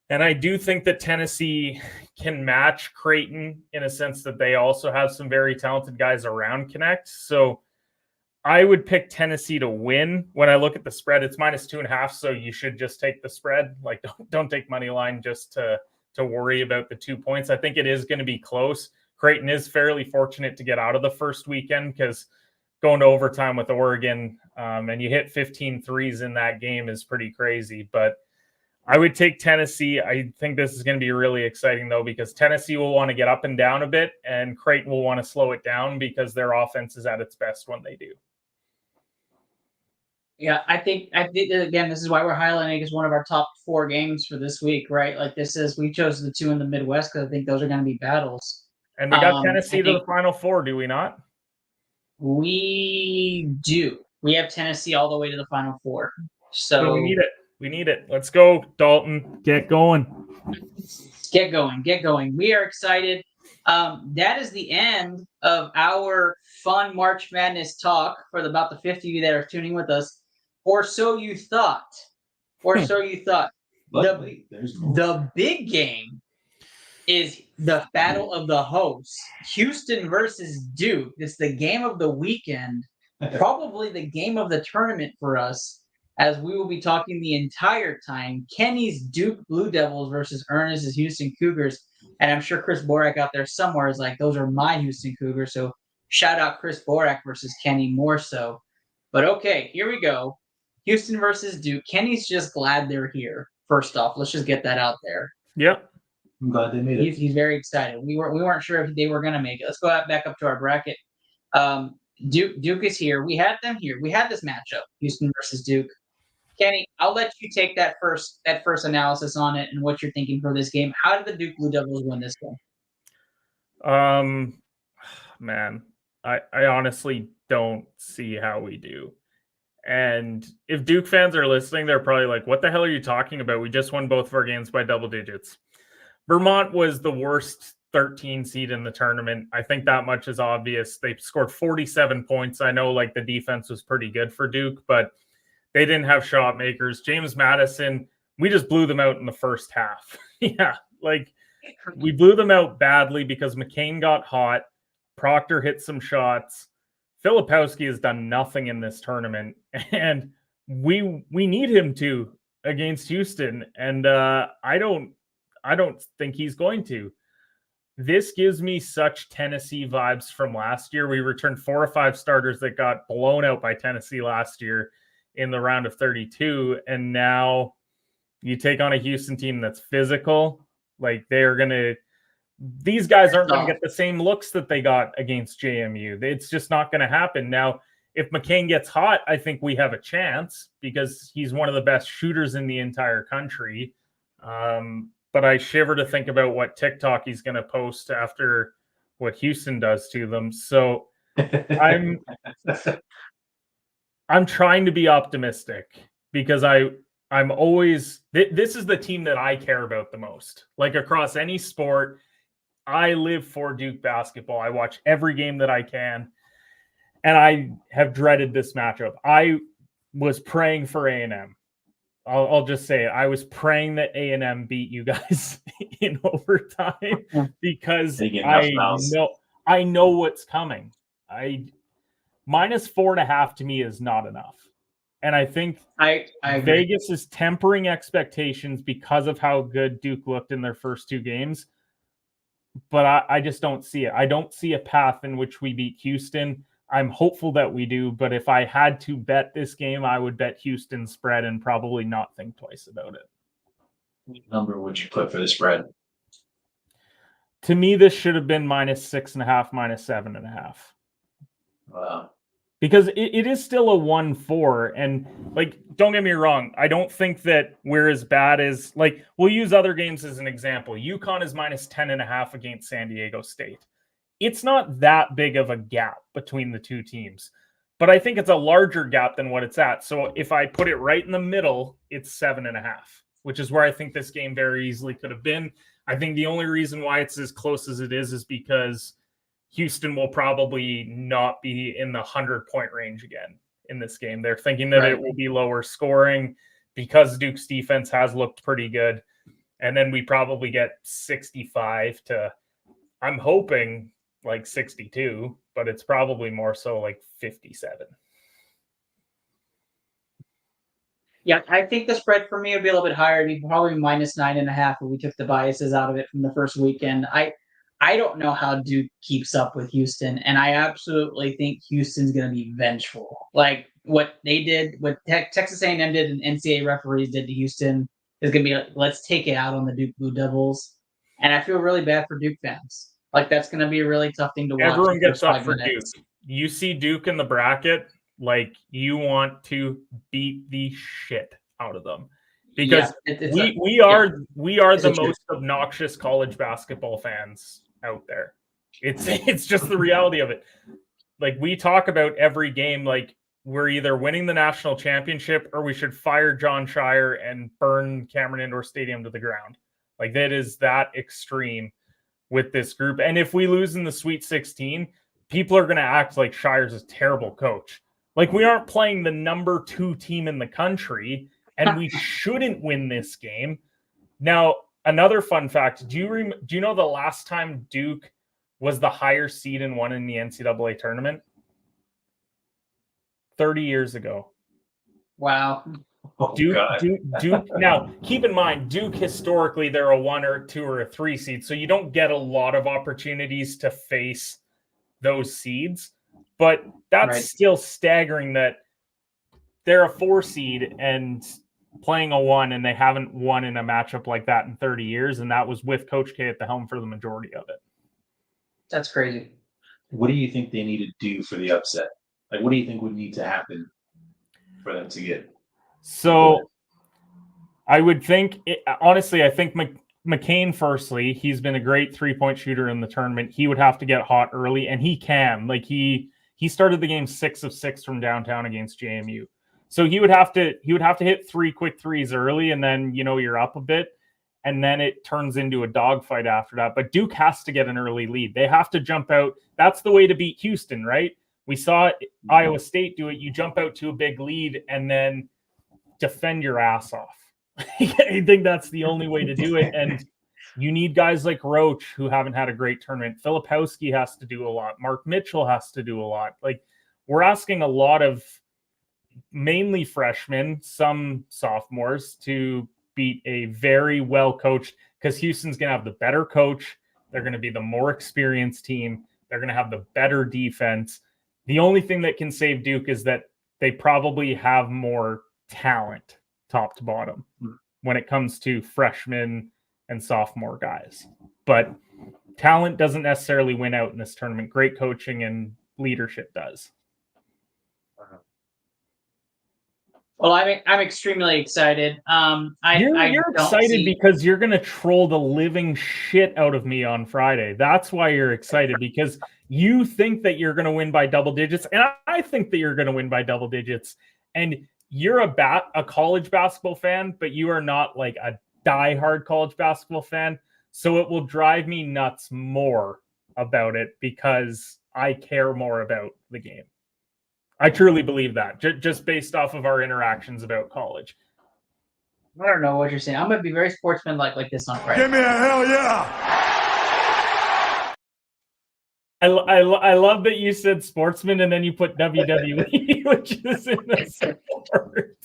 [SPEAKER 4] And I do think that Tennessee can match Creighton in a sense that they also have some very talented guys around Knecht. So I would pick Tennessee to win. When I look at the spread, it's -2.5, so you should just take the spread. Like, don't take money line just to worry about the 2 points. I think it is going to be close. Creighton is fairly fortunate to get out of the first weekend, because going to overtime with Oregon and you hit 15 threes in that game is pretty crazy. But I would take Tennessee. I think this is going to be really exciting, though, because Tennessee will want to get up and down a bit, and Creighton will want to slow it down because their offense is at its best when they do.
[SPEAKER 3] Yeah, I think again, this is why we're highlighting it as one of our top 4 games for this week, right? Like we chose the 2 in the Midwest because I think those are going to be battles.
[SPEAKER 4] And we got Tennessee to the Final Four, do we not?
[SPEAKER 3] We do. We have Tennessee all the way to the Final Four. So
[SPEAKER 4] we need it. We need it. Let's go, Dalton. Get going.
[SPEAKER 3] Get going. We are excited. That is the end of our fun March Madness talk for about the 50 of you that are tuning with us. Or so you thought.
[SPEAKER 6] Luckily, there's more.
[SPEAKER 3] The big game is the battle of the hosts. Houston versus Duke. It's the game of the weekend. Probably the game of the tournament for us, as we will be talking the entire time. Kenny's Duke Blue Devils versus Ernest's Houston Cougars. And I'm sure Chris Borak out there somewhere is like, those are my Houston Cougars. So shout out Chris Borak versus Kenny more so. But okay, here we go. Houston versus Duke. Kenny's just glad they're here. First off, let's just get that out there.
[SPEAKER 4] Yep.
[SPEAKER 6] I'm glad they made it.
[SPEAKER 3] He's very excited. We weren't sure if they were going to make it. Let's go back up to our bracket. Duke is here. We had them here. We had this matchup, Houston versus Duke. Kenny, I'll let you take that first analysis on it and what you're thinking for this game. How did the Duke Blue Devils win this game?
[SPEAKER 4] Man, I honestly don't see how we do. And if Duke fans are listening, they're probably like, what the hell are you talking about? We just won both of our games by double digits. Vermont was the worst 13 seed in the tournament. I think that much is obvious. They scored 47 points. I know like the defense was pretty good for Duke, but they didn't have shot makers. James Madison, we just blew them out in the first half. Yeah, like we blew them out badly because McCain got hot. Proctor hit some shots. Filipowski has done nothing in this tournament, and we need him to against Houston, and I don't think he's going to. This gives me such Tennessee vibes from last year. We returned 4 or 5 starters that got blown out by Tennessee last year in the round of 32, and now you take on a Houston team that's physical. Like these guys aren't going to get the same looks that they got against JMU. It's just not going to happen. Now, if McCain gets hot, I think we have a chance because he's one of the best shooters in the entire country. But I shiver to think about what TikTok he's going to post after what Houston does to them. So I'm trying to be optimistic because I'm always this is the team that I care about the most. Like across any sport, I live for Duke basketball. I watch every game that I can, and I have dreaded this matchup. I was praying for A&M. I'll just say it. I was praying that A&M beat you guys in overtime because I know what's coming. Minus 4.5 to me is not enough. And I think
[SPEAKER 3] I
[SPEAKER 4] Vegas is tempering expectations because of how good Duke looked in their first 2 games. But I just don't see it. I don't see a path in which we beat Houston. I'm hopeful that we do, but if I had to bet this game, I would bet Houston spread and probably not think twice about it.
[SPEAKER 6] What number would you put for the spread?
[SPEAKER 4] To me, this should have been minus 6.5, minus 7.5.
[SPEAKER 6] Wow.
[SPEAKER 4] Because it is still a 1-4. And, like, don't get me wrong. I don't think that we're as bad as, like, we'll use other games as an example. UConn is minus 10.5 against San Diego State. It's not that big of a gap between the two teams. But I think it's a larger gap than what it's at. So if I put it right in the middle, it's 7.5, which is where I think this game very easily could have been. I think the only reason why it's as close as it is because Houston will probably not be in the 100-point range again in this game. They're thinking that It will be lower scoring because Duke's defense has looked pretty good. And then we probably get 65 to, I'm hoping, like 62, but it's probably more so like 57.
[SPEAKER 3] Yeah, I think the spread for me would be a little bit higher. It'd be probably minus 9.5 if we took the biases out of it from the first weekend. I don't know how Duke keeps up with Houston, and I absolutely think Houston's going to be vengeful. Like what they did, what Texas A&M did and NCAA referees did to Houston is going to be like, let's take it out on the Duke Blue Devils. And I feel really bad for Duke fans. Like, that's going to be a really tough thing to watch.
[SPEAKER 4] Everyone
[SPEAKER 3] the
[SPEAKER 4] gets
[SPEAKER 3] first
[SPEAKER 4] up
[SPEAKER 3] 5
[SPEAKER 4] for
[SPEAKER 3] minutes.
[SPEAKER 4] Duke. You see Duke in the bracket, like you want to beat the shit out of them because we are the most obnoxious college basketball fans out there. It's just the reality of it. Like, we talk about every game like we're either winning the national championship or we should fire John Shire and burn Cameron Indoor Stadium to the ground. Like, that is that extreme with this group. And if we lose in the Sweet 16, people are going to act like Shire's a terrible coach. Like, we aren't playing the number 2 team in the country, and we shouldn't win this game. Now, another fun fact, do you know the last time Duke was the higher seed and won in the NCAA tournament? 30 years ago.
[SPEAKER 3] Wow.
[SPEAKER 4] Duke. Now, keep in mind, Duke historically they're a 1 or 2 or a 3 seed, so you don't get a lot of opportunities to face those seeds. But that's still staggering that they're a 4 seed and playing a 1, and they haven't won in a matchup like that in 30 years, and that was with Coach K at the helm for the majority of it.
[SPEAKER 3] That's crazy.
[SPEAKER 6] What do you think they need to do for the upset? Like, what do you think would need to happen for them to get?
[SPEAKER 4] So I would think, honestly, I think McCain, firstly, he's been a great 3-point shooter in the tournament. He would have to get hot early, and he can. Like, he started the game 6 of 6 from downtown against JMU. So he would have to hit 3 quick threes early, and then, you're up a bit, and then it turns into a dogfight after that. But Duke has to get an early lead. They have to jump out. That's the way to beat Houston, right? We saw Iowa State do it. You jump out to a big lead and then defend your ass off. I think that's the only way to do it. And you need guys like Roach, who haven't had a great tournament. Filipowski has to do a lot. Mark Mitchell has to do a lot. Like, we're asking a lot of mainly freshmen, some sophomores, to beat a very well-coached, because Houston's going to have the better coach. They're going to be the more experienced team. They're going to have the better defense. The only thing that can save Duke is that they probably have more talent top to bottom when it comes to freshmen and sophomore guys. But talent doesn't necessarily win out in this tournament. Great coaching and leadership does.
[SPEAKER 3] Well, I'm extremely excited.
[SPEAKER 4] You're excited because you're going to troll the living shit out of me on Friday. That's why you're excited, because you think that you're going to win by double digits, and I think that you're going to win by double digits. And you're a college basketball fan, but you are not like a diehard college basketball fan. So it will drive me nuts more about it because I care more about the game. I truly believe that, just based off of our interactions about college.
[SPEAKER 3] I don't know what you're saying. I'm going to be very sportsmanlike like this on Friday.
[SPEAKER 8] Give me a hell yeah!
[SPEAKER 4] I love that you said sportsman and then you put WWE, which is in the sport.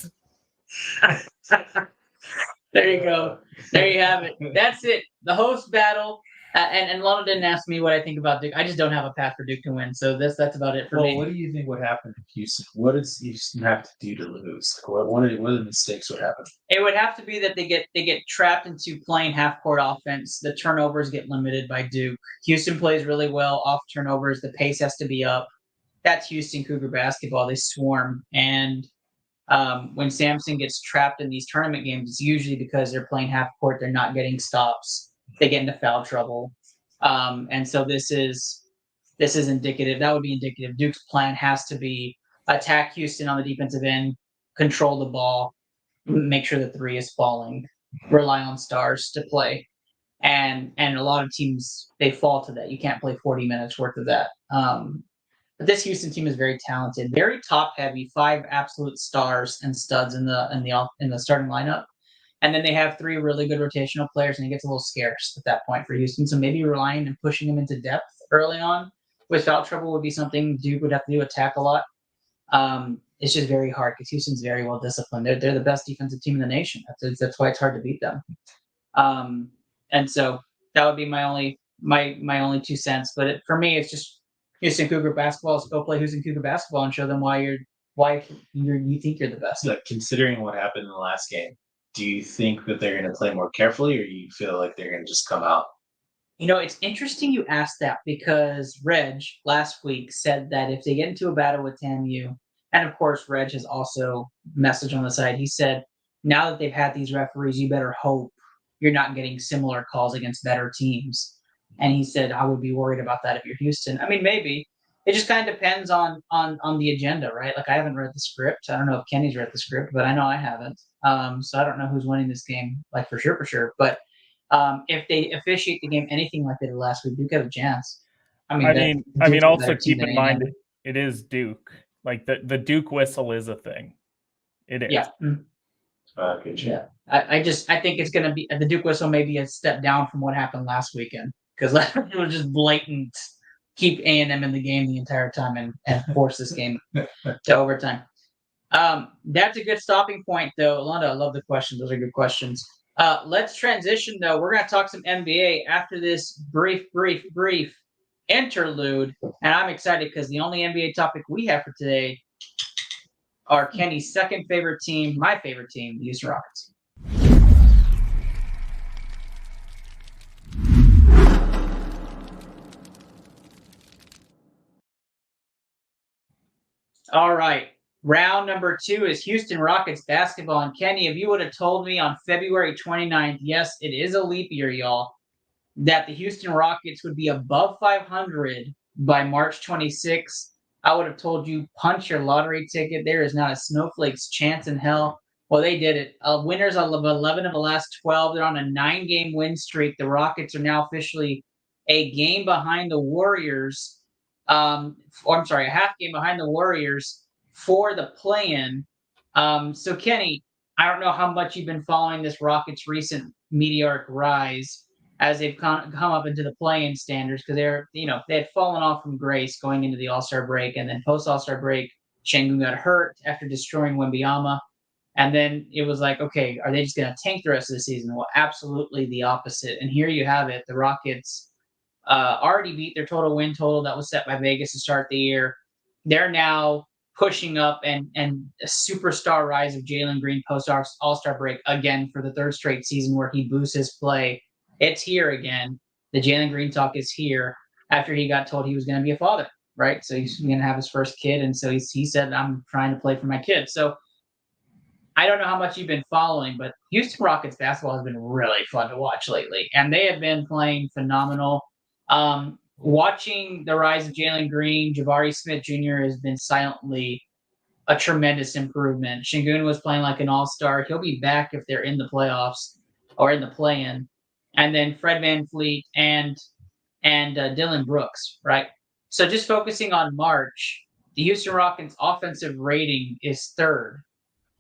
[SPEAKER 3] There you go. There you have it. That's it. The host battle. And Lana didn't ask me what I think about Duke. I just don't have a path for Duke to win. So that's about it for me.
[SPEAKER 6] What do you think would happen if Houston? What does Houston have to do to lose? Like, what are the mistakes would happen?
[SPEAKER 3] It would have to be that they get trapped into playing half court offense. The turnovers get limited by Duke. Houston plays really well off turnovers. The pace has to be up. That's Houston Cougar basketball. They swarm. And when Samson gets trapped in these tournament games, it's usually because they're playing half court. They're not getting stops. They get into foul trouble. And so this is indicative. That would be indicative. Duke's plan has to be attack Houston on the defensive end, control the ball, make sure the 3 is falling, rely on stars to play. And a lot of teams, they fall to that. You can't play 40 minutes worth of that. But this Houston team is very talented, very top heavy, 5 absolute stars and studs in the starting lineup. And then they have 3 really good rotational players, and it gets a little scarce at that point for Houston. So maybe relying and pushing them into depth early on with foul trouble would be something Duke would have to do, attack a lot. It's just very hard because Houston's very well disciplined. They're the best defensive team in the nation. That's why it's hard to beat them. And so that would be my only 2 cents. But for me, it's just Houston Cougar basketball. Let's go play Houston Cougar basketball and show them why you think you're the best.
[SPEAKER 6] Like, considering what happened in the last game, do you think that they're going to play more carefully, or you feel like they're going to just come out?
[SPEAKER 3] It's interesting you asked that because Reg last week said that if they get into a battle with TAMU, and of course Reg has also messaged on the side, he said, now that they've had these referees, you better hope you're not getting similar calls against better teams. And he said, I would be worried about that if you're Houston. I mean, maybe. It just kind of depends on the agenda, right? Like I haven't read the script. I don't know if Kenny's read the script, but I know I haven't. So I don't know who's winning this game, like for sure. But if they officiate the game anything like they did last week, Duke have a chance. Duke's a
[SPEAKER 4] Also
[SPEAKER 3] better team
[SPEAKER 4] keep
[SPEAKER 3] than
[SPEAKER 4] in mind
[SPEAKER 3] A&M.
[SPEAKER 4] it is Duke. Like the Duke whistle is a thing. It is.
[SPEAKER 3] Yeah.
[SPEAKER 6] Good
[SPEAKER 3] Yeah. I think it's gonna be the Duke whistle may be a step down from what happened last weekend because last week it was just blatant. Keep A&M in the game the entire time and force this game to overtime. That's a good stopping point, though. Alonda, I love the questions. Those are good questions. Let's transition, though. We're going to talk some NBA after this brief interlude. And I'm excited because the only NBA topic we have for today are Kenny's second favorite team, my favorite team, the Houston Rockets. All right. Round number 2 is Houston Rockets basketball. And Kenny, if you would have told me on February 29th, yes, it is a leap year, y'all, that the Houston Rockets would be above 500 by March 26th, I would have told you, punch your lottery ticket. There is not a snowflake's chance in hell. Well, they did it. Winners of 11 of the last 12. They're on a 9-game win streak. The Rockets are now officially a game behind the Warriors. A half game behind the Warriors for the play-in. So, Kenny, I don't know how much you've been following this Rockets' recent meteoric rise as they've come up into the play-in standards because they had fallen off from grace going into the All-Star break, and then post-All-Star break, Şengün got hurt after destroying Wembanyama. And then it was like, okay, are they just going to tank the rest of the season? Well, absolutely the opposite. And here you have it. The Rockets already beat their total win total that was set by Vegas to start the year. They're now pushing up and a superstar rise of Jalen Green post All-Star break again for the third straight season where he boosts his play. It's here again. The Jalen Green talk is here after he got told he was going to be a father, right? So he's going to have his first kid. And so he said, I'm trying to play for my kid. So I don't know how much you've been following, but Houston Rockets basketball has been really fun to watch lately. And they have been playing phenomenal. Watching the rise of Jalen Green, Jabari Smith Jr. has been silently a tremendous improvement. Şengün was playing like an all-star. He'll be back if they're in the playoffs or in the play-in. And then Fred VanVleet and Dylan Brooks, right? So just focusing on March, the Houston Rockets offensive rating is third,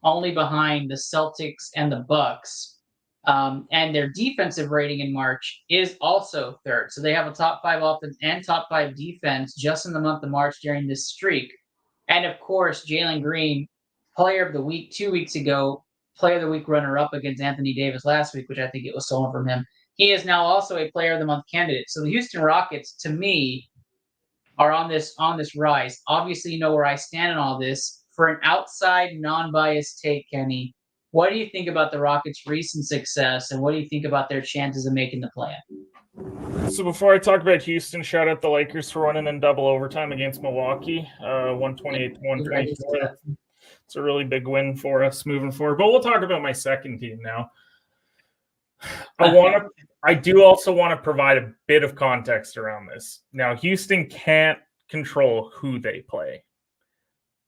[SPEAKER 3] only behind the Celtics and the Bucks. And their defensive rating in March is also third. So they have a top 5 offense and top 5 defense just in the month of March during this streak. And of course, Jalen Green, player of the week 2 weeks ago, player of the week runner-up against Anthony Davis last week, which I think it was stolen from him. He is now also a player of the month candidate. So the Houston Rockets, to me, are on this rise. Obviously, you know where I stand in all this. For an outside, non-biased take, Kenny, what do you think about the Rockets' recent success, and what do you think about their chances of making the play-in?
[SPEAKER 4] So before I talk about Houston, shout out the Lakers for running in double overtime against Milwaukee, 128-124. It's a really big win for us moving forward. But we'll talk about my second team now. I do also want to provide a bit of context around this. Now, Houston can't control who they play.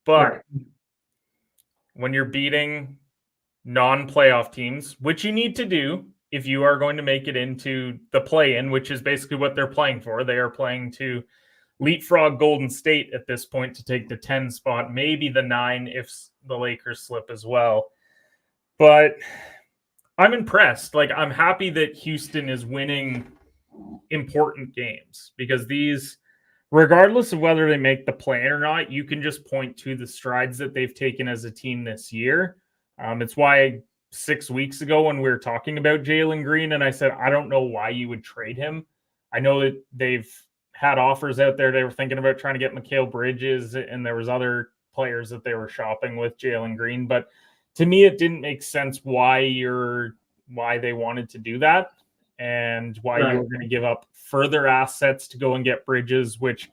[SPEAKER 4] But when you're beating non-playoff teams, which you need to do if you are going to make it into the play-in, which is basically what they're playing for. They are playing to leapfrog Golden State at this point to take the 10 spot, maybe the 9 if the Lakers slip as well. But I'm impressed. Like, I'm happy that Houston is winning important games because these, regardless of whether they make the play or not, you can just point to the strides that they've taken as a team this year. It's why 6 weeks ago when we were talking about Jalen Green and I said, I don't know why you would trade him. I know that they've had offers out there. They were thinking about trying to get Mikal Bridges and there was other players that they were shopping with Jalen Green. But to me, it didn't make sense why they wanted to do that and why you were going to give up further assets to go and get Bridges, which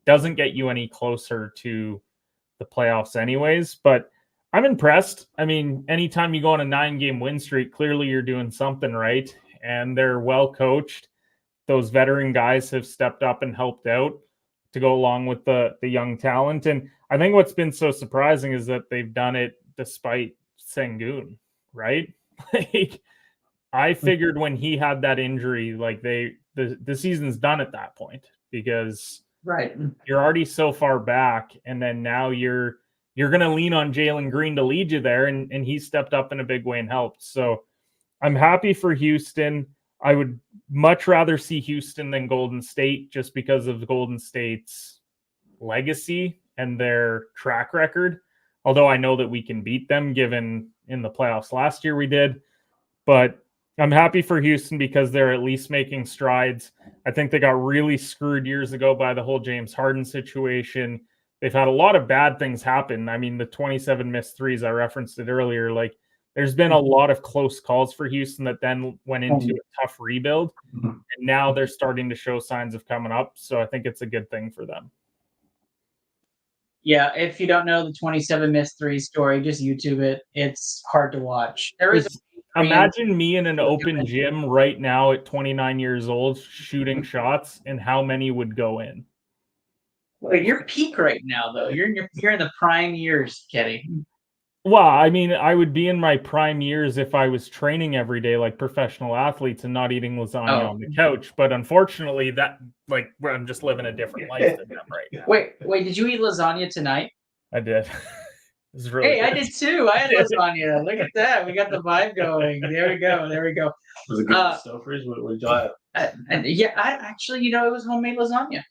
[SPEAKER 4] doesn't get you any closer to the playoffs anyways. But I'm impressed. I mean, anytime you go on a 9-game win streak, clearly you're doing something right, and they're well coached. Those veteran guys have stepped up and helped out to go along with the young talent. And I think what's been so surprising is that they've done it despite Sengun, right? Like, I figured when he had that injury, like the season's done at that point, because you're already so far back, and then now you're going to lean on Jalen Green to lead you there, and he stepped up in a big way and helped. So I'm happy for Houston. I would much rather see Houston than Golden State, just because of Golden State's legacy and their track record. Although I know that we can beat them, given in the playoffs last year we did. But I'm happy for Houston because they're at least making strides. I think they got really screwed years ago by the whole James Harden situation. They've had a lot of bad things happen. I mean, the 27 missed threes, I referenced it earlier. Like, there's been a lot of close calls for Houston that then went into a tough rebuild. And now they're starting to show signs of coming up. So I think it's a good thing for them.
[SPEAKER 3] Yeah, if you don't know the 27 missed three story, just YouTube it. It's hard to watch. There is
[SPEAKER 4] Imagine me in an open gym right now at 29 years old shooting shots, and how many would go in?
[SPEAKER 3] Well, you're peak right now, though. You're in the prime years, Kenny.
[SPEAKER 4] Well, I mean, I would be in my prime years if I was training every day like professional athletes and not eating lasagna on the couch. But unfortunately, I'm just living a different life than them right now.
[SPEAKER 3] Wait, did you eat lasagna tonight?
[SPEAKER 4] I did. It's really good.
[SPEAKER 3] I did too. I had lasagna. Look at that. We got the vibe going. There we go.
[SPEAKER 6] Was it good Stouffer's? What did y'all have?
[SPEAKER 3] It was homemade lasagna.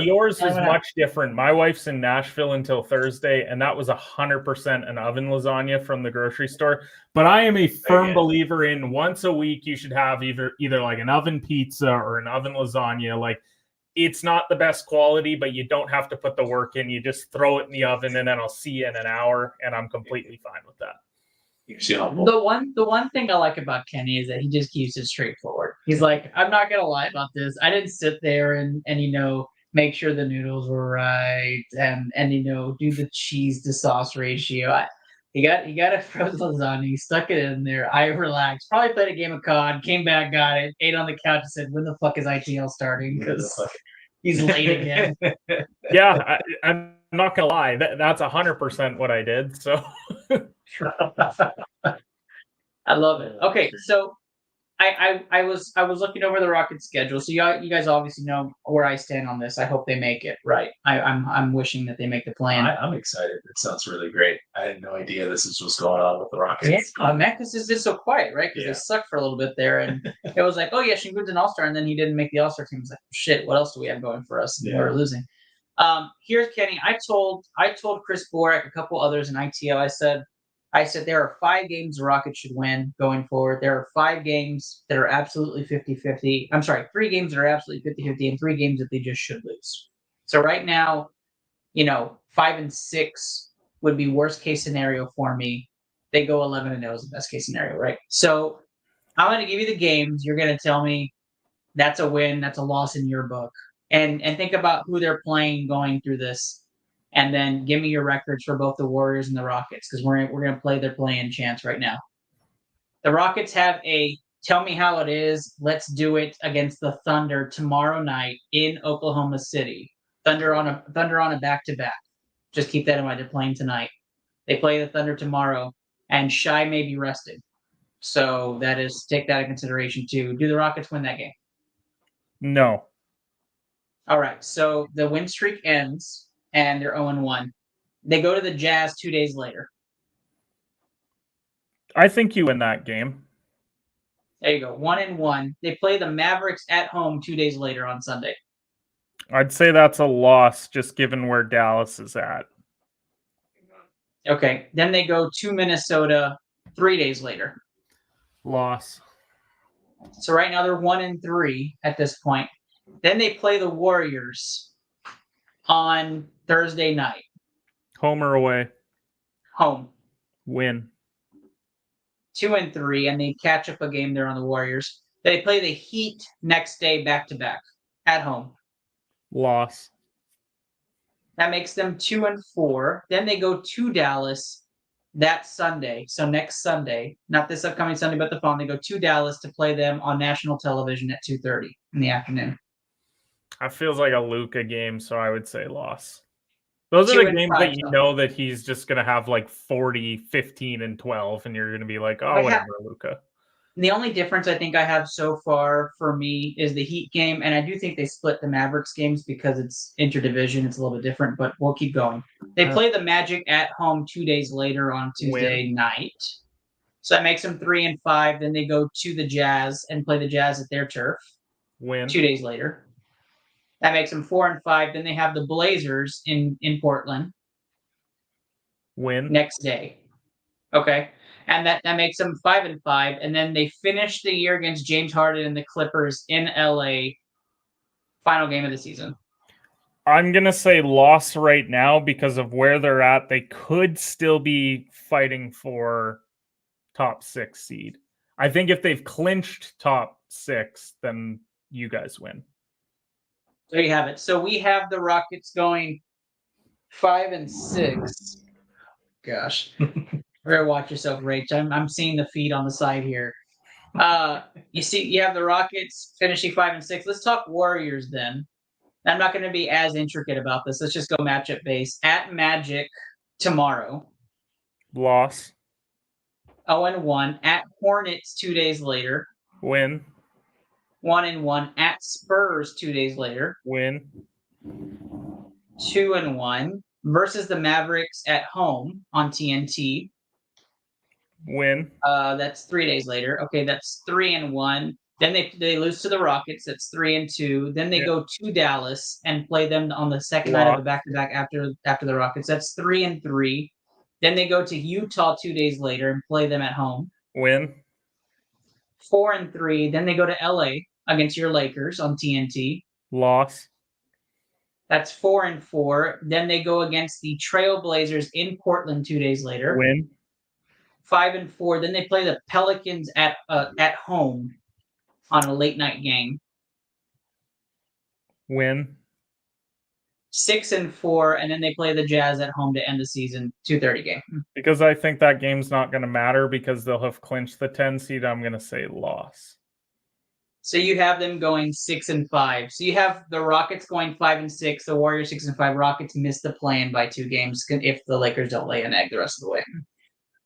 [SPEAKER 4] Yours is much different. My wife's in Nashville until Thursday, and that was 100% an oven lasagna from the grocery store. But I am a firm believer in once a week you should have either like an oven pizza or an oven lasagna. Like, it's not the best quality, but you don't have to put the work in. You just throw it in the oven, and then I'll see you in an hour, and I'm completely fine with that.
[SPEAKER 3] The one thing I like about Kenny is that he just keeps it straightforward. He's like, I'm not gonna lie about this. I didn't sit there and make sure the noodles were right and do the cheese to sauce ratio. He got a frozen lasagna. He stuck it in there. I relaxed. Probably played a game of COD. Came back, got it. Ate on the couch and said, "When the fuck is ITL starting?" Because he's late again.
[SPEAKER 4] Yeah, I'm not gonna lie. That's 100% what I did. So.
[SPEAKER 3] I love it. Okay, so I was looking over the Rockets schedule. So you guys obviously know where I stand on this. I hope they make it. Right. I'm wishing that they make the plan.
[SPEAKER 6] I'm excited. It sounds really great. I had no idea this is what's going on with the Rockets.
[SPEAKER 3] Yeah, man, because it's just so quiet, right? Because they sucked for a little bit there, and it was like, oh yeah, Shingun's an all-star, and then he didn't make the all-star team. It's like, shit, what else do we have going for us? Yeah. We're losing. Here's Kenny. I told Chris Borak, a couple others in ITL. I said there are 5 games the Rockets should win going forward. There are 5 games that are absolutely 50-50. I'm sorry, 3 games that are absolutely 50-50 and 3 games that they just should lose. So right now, 5 and 6 would be worst case scenario for me. They go 11-0 is the best case scenario, right? So I'm going to give you the games. You're going to tell me that's a win, that's a loss in your book. And think about who they're playing going through this. And then give me your records for both the Warriors and the Rockets, because we're going to play their play-in chance right now. The Rockets have a tell me how it is, let's do it against the Thunder tomorrow night in Oklahoma City. Thunder on a back-to-back. Just keep that in mind. They're playing tonight. They play the Thunder tomorrow, and Shai may be rested. So take that into consideration too. Do the Rockets win that game?
[SPEAKER 4] No.
[SPEAKER 3] All right. So the win streak ends. And they're 0-1. They go to the Jazz 2 days later.
[SPEAKER 4] I think you win that game.
[SPEAKER 3] There you go, 1-1. They play the Mavericks at home 2 days later on Sunday.
[SPEAKER 4] I'd say that's a loss, just given where Dallas is at.
[SPEAKER 3] Okay, then they go to Minnesota 3 days later.
[SPEAKER 4] Loss.
[SPEAKER 3] So right now they're 1-3 at this point. Then they play the Warriors on Thursday night.
[SPEAKER 4] Home or away?
[SPEAKER 3] home.
[SPEAKER 4] Win.
[SPEAKER 3] 2-3, and they catch up a game there on the Warriors. They play the Heat next day back-to-back at home.
[SPEAKER 4] Loss.
[SPEAKER 3] That makes them 2-4. Then they go to Dallas that Sunday. So next Sunday, not this upcoming Sunday, but the following, they go to Dallas to play them on national television at 2:30 in the afternoon.
[SPEAKER 4] That feels like a Luka game, so I would say loss. Those are the games that you know that he's just going to have like 40, 15, and 12, and you're going to be like, oh, whatever, Luka.
[SPEAKER 3] The only difference I think I have so far for me is the Heat game, and I do think they split the Mavericks games because it's interdivision. It's a little bit different, but we'll keep going. They play the Magic at home 2 days later on Tuesday night. So that makes them 3-5. Then they go to the Jazz and play the Jazz at their turf.
[SPEAKER 4] Win.
[SPEAKER 3] 2 days later. That makes them 4-5. Then they have the Blazers in Portland.
[SPEAKER 4] Win.
[SPEAKER 3] Next day. Okay. And that makes them 5-5. And then they finish the year against James Harden and the Clippers in LA. Final game of the season.
[SPEAKER 4] I'm going to say loss right now because of where they're at. They could still be fighting for top 6 seed. I think if they've clinched top 6, then you guys win.
[SPEAKER 3] There you have it. So we have the Rockets going 5-6. Gosh. Better watch yourself, Rach. I'm seeing the feed on the side here. You see, you have the Rockets finishing 5-6. Let's talk Warriors then. I'm not going to be as intricate about this. Let's just go matchup base. At Magic tomorrow.
[SPEAKER 4] Loss.
[SPEAKER 3] 0-1. At Hornets 2 days later.
[SPEAKER 4] Win.
[SPEAKER 3] 1-1. At Spurs 2 days later.
[SPEAKER 4] Win.
[SPEAKER 3] 2-1. Versus the Mavericks at home on TNT.
[SPEAKER 4] Win.
[SPEAKER 3] That's 3 days later. Okay, that's 3-1. Then they lose to the Rockets. That's 3-2. Then they go to Dallas and play them on the second night of the back-to-back after the Rockets. That's 3-3. Then they go to Utah 2 days later and play them at home.
[SPEAKER 4] Win.
[SPEAKER 3] 4-3. Then they go to LA against your Lakers on TNT.
[SPEAKER 4] Loss.
[SPEAKER 3] That's 4-4. Then they go against the Trailblazers in Portland 2 days later.
[SPEAKER 4] Win.
[SPEAKER 3] 5-4. Then they play the Pelicans at home on a late night game.
[SPEAKER 4] Win.
[SPEAKER 3] 6-4, and then they play the Jazz at home to end the season. 2:30 game.
[SPEAKER 4] Because I think that game's not going to matter because they'll have clinched the 10 seed. I'm going to say loss.
[SPEAKER 3] So you have them going 6-5. So you have the Rockets going 5-6. The Warriors 6-5. Rockets miss the play-in by 2 games if the Lakers don't lay an egg the rest of the way.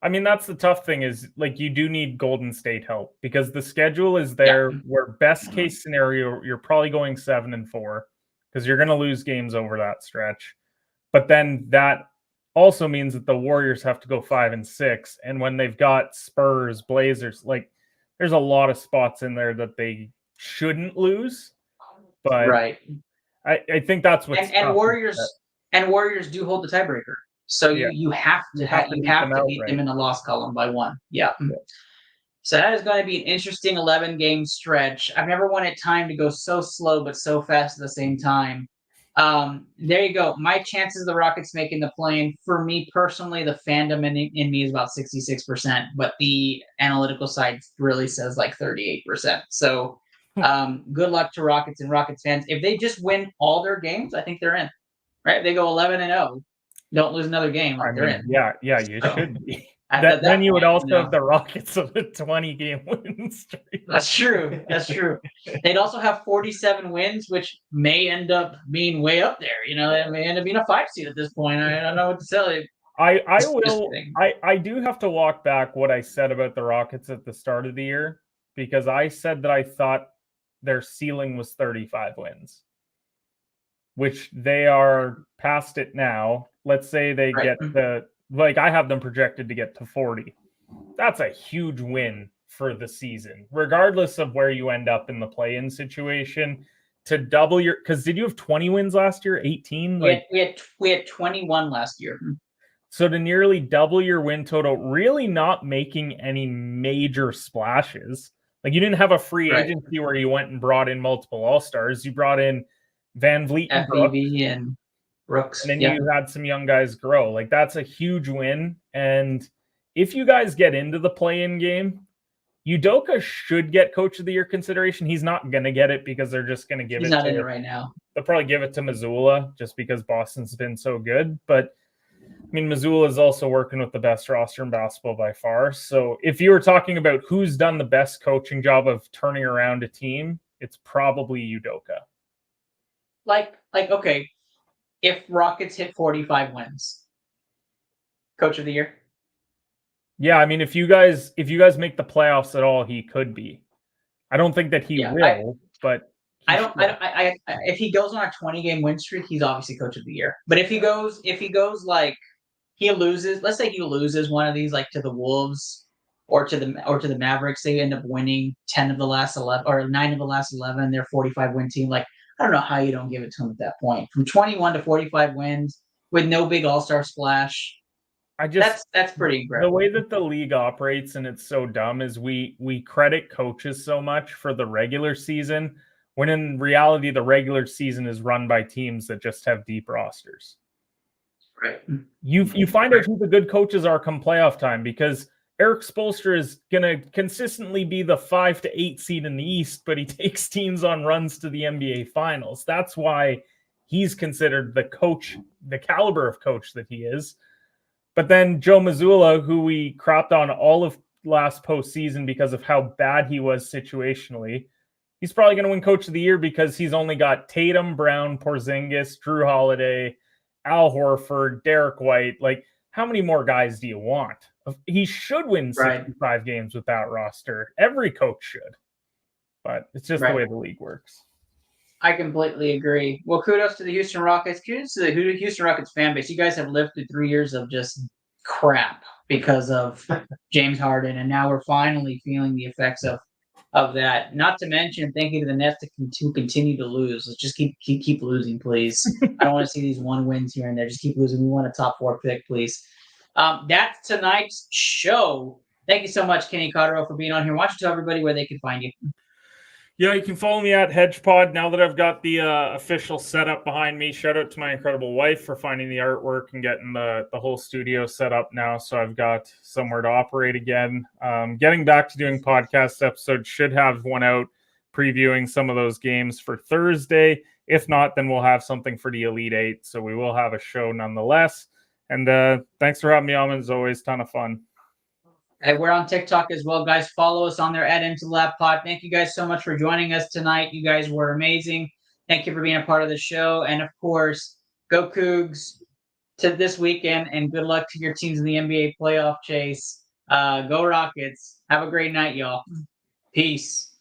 [SPEAKER 4] I mean, that's the tough thing is like you do need Golden State help because the schedule is there where best case scenario, you're probably going 7-4 because you're going to lose games over that stretch. But then that also means that the Warriors have to go 5-6. And when they've got Spurs, Blazers, like there's a lot of spots in there that they shouldn't lose. But I think that's what's
[SPEAKER 3] and Warriors do hold the tiebreaker. So you have to beat them in the loss column by 1. Yeah. So that is going to be an interesting 11-game stretch. I've never wanted time to go so slow but so fast at the same time. There you go. My chances of the Rockets making the play-in, for me personally, the fandom in me is about 66%, but the analytical side really says like 38%. So good luck to Rockets and Rockets fans. If they just win all their games, I think they're in. Right? If they go 11-0. Don't lose another game. They're in.
[SPEAKER 4] Yeah, you should be. Then you would also have the Rockets of a 20-game win streak.
[SPEAKER 3] That's true. They'd also have 47 wins, which may end up being way up there. It may end up being a 5 seed at this point. I don't know what to tell you.
[SPEAKER 4] I do have to walk back what I said about the Rockets at the start of the year because I said that I thought their ceiling was 35 wins, which they are past it now. Let's say they get I have them projected to get to 40. That's a huge win for the season, regardless of where you end up in the play-in situation. To double your, because did you have 20 wins last year? 18?
[SPEAKER 3] We had 21 last year.
[SPEAKER 4] So to nearly double your win total, really not making any major splashes. Like you didn't have a free agency where you went and brought in multiple All-Stars. You brought in Van Vliet and
[SPEAKER 3] Brooks.
[SPEAKER 4] And then
[SPEAKER 3] Yeah.
[SPEAKER 4] you had some young guys grow. Like, that's a huge win. And if you guys get into the play-in game, Udoka should get Coach of the Year consideration. He's not going to get it because they're just going to give
[SPEAKER 3] He's
[SPEAKER 4] it
[SPEAKER 3] not
[SPEAKER 4] to
[SPEAKER 3] in it right now.
[SPEAKER 4] They'll probably give it to Missoula just because Boston's been so good. But I mean, Missoula is also working with the best roster in basketball by far. So if you were talking about who's done the best coaching job of turning around a team, it's probably Udoka.
[SPEAKER 3] Like, okay, if Rockets hit 45 wins, Coach of the Year.
[SPEAKER 4] Yeah, I mean, if you guys make the playoffs at all, he could be. I don't think that he will, but
[SPEAKER 3] if he goes on a 20-game win streak, he's obviously Coach of the Year. But if he goes like he loses, let's say he loses one of these like to the Wolves or to the Mavericks, they end up winning 10 of the last 11 or 9 of the last 11, they're 45 win team. Like, I don't know how you don't give it to him at that point. From 21 to 45 wins with no big all-star splash. That's pretty incredible.
[SPEAKER 4] The way that the league operates, and it's so dumb, is we credit coaches so much for the regular season, when in reality the regular season is run by teams that just have deep rosters.
[SPEAKER 3] Right.
[SPEAKER 4] You find out who the good coaches are come playoff time, because Eric Spoelstra is going to consistently be the 5 to 8 seed in the East, but he takes teams on runs to the NBA Finals. That's why he's considered the coach, the caliber of coach that he is. But then Joe Mazzulla, who we crapped on all of last postseason because of how bad he was situationally, he's probably going to win Coach of the Year because he's only got Tatum, Brown, Porzingis, Drew Holiday, Al Horford, Derek White. Like, how many more guys do you want? He should win 65 games with that roster. Every coach should. But it's just the way the league works.
[SPEAKER 3] I completely agree. Well, kudos to the Houston Rockets. Kudos to the Houston Rockets fan base. You guys have lived through 3 years of just crap because of James Harden, and now we're finally feeling the effects of that. Not to mention, thank you to the Nets to continue to lose. Let's just keep losing, please. I don't want to see these 1 wins here and there. Just keep losing. We want a top 4 pick, please. That's tonight's show. Thank you so much, Kenny Cotterill, for being on here. Why don't you tell everybody where they can find you?
[SPEAKER 4] Yeah, you can follow me at HedgePod now that I've got the official setup behind me. Shout out to my incredible wife for finding the artwork and getting the whole studio set up now, so I've got somewhere to operate again. Getting back to doing podcast episodes, should have one out previewing some of those games for Thursday. If not, then we'll have something for the Elite Eight, so we will have a show nonetheless. And thanks for having me on. As always, ton of fun.
[SPEAKER 3] And we're on TikTok as well, guys. Follow us on there at Into the Lab Pod. Thank you guys so much for joining us tonight. You guys were amazing. Thank you for being a part of the show. And of course, go Cougs to this weekend, and good luck to your teams in the NBA playoff chase. Go Rockets. Have a great night, y'all. Peace.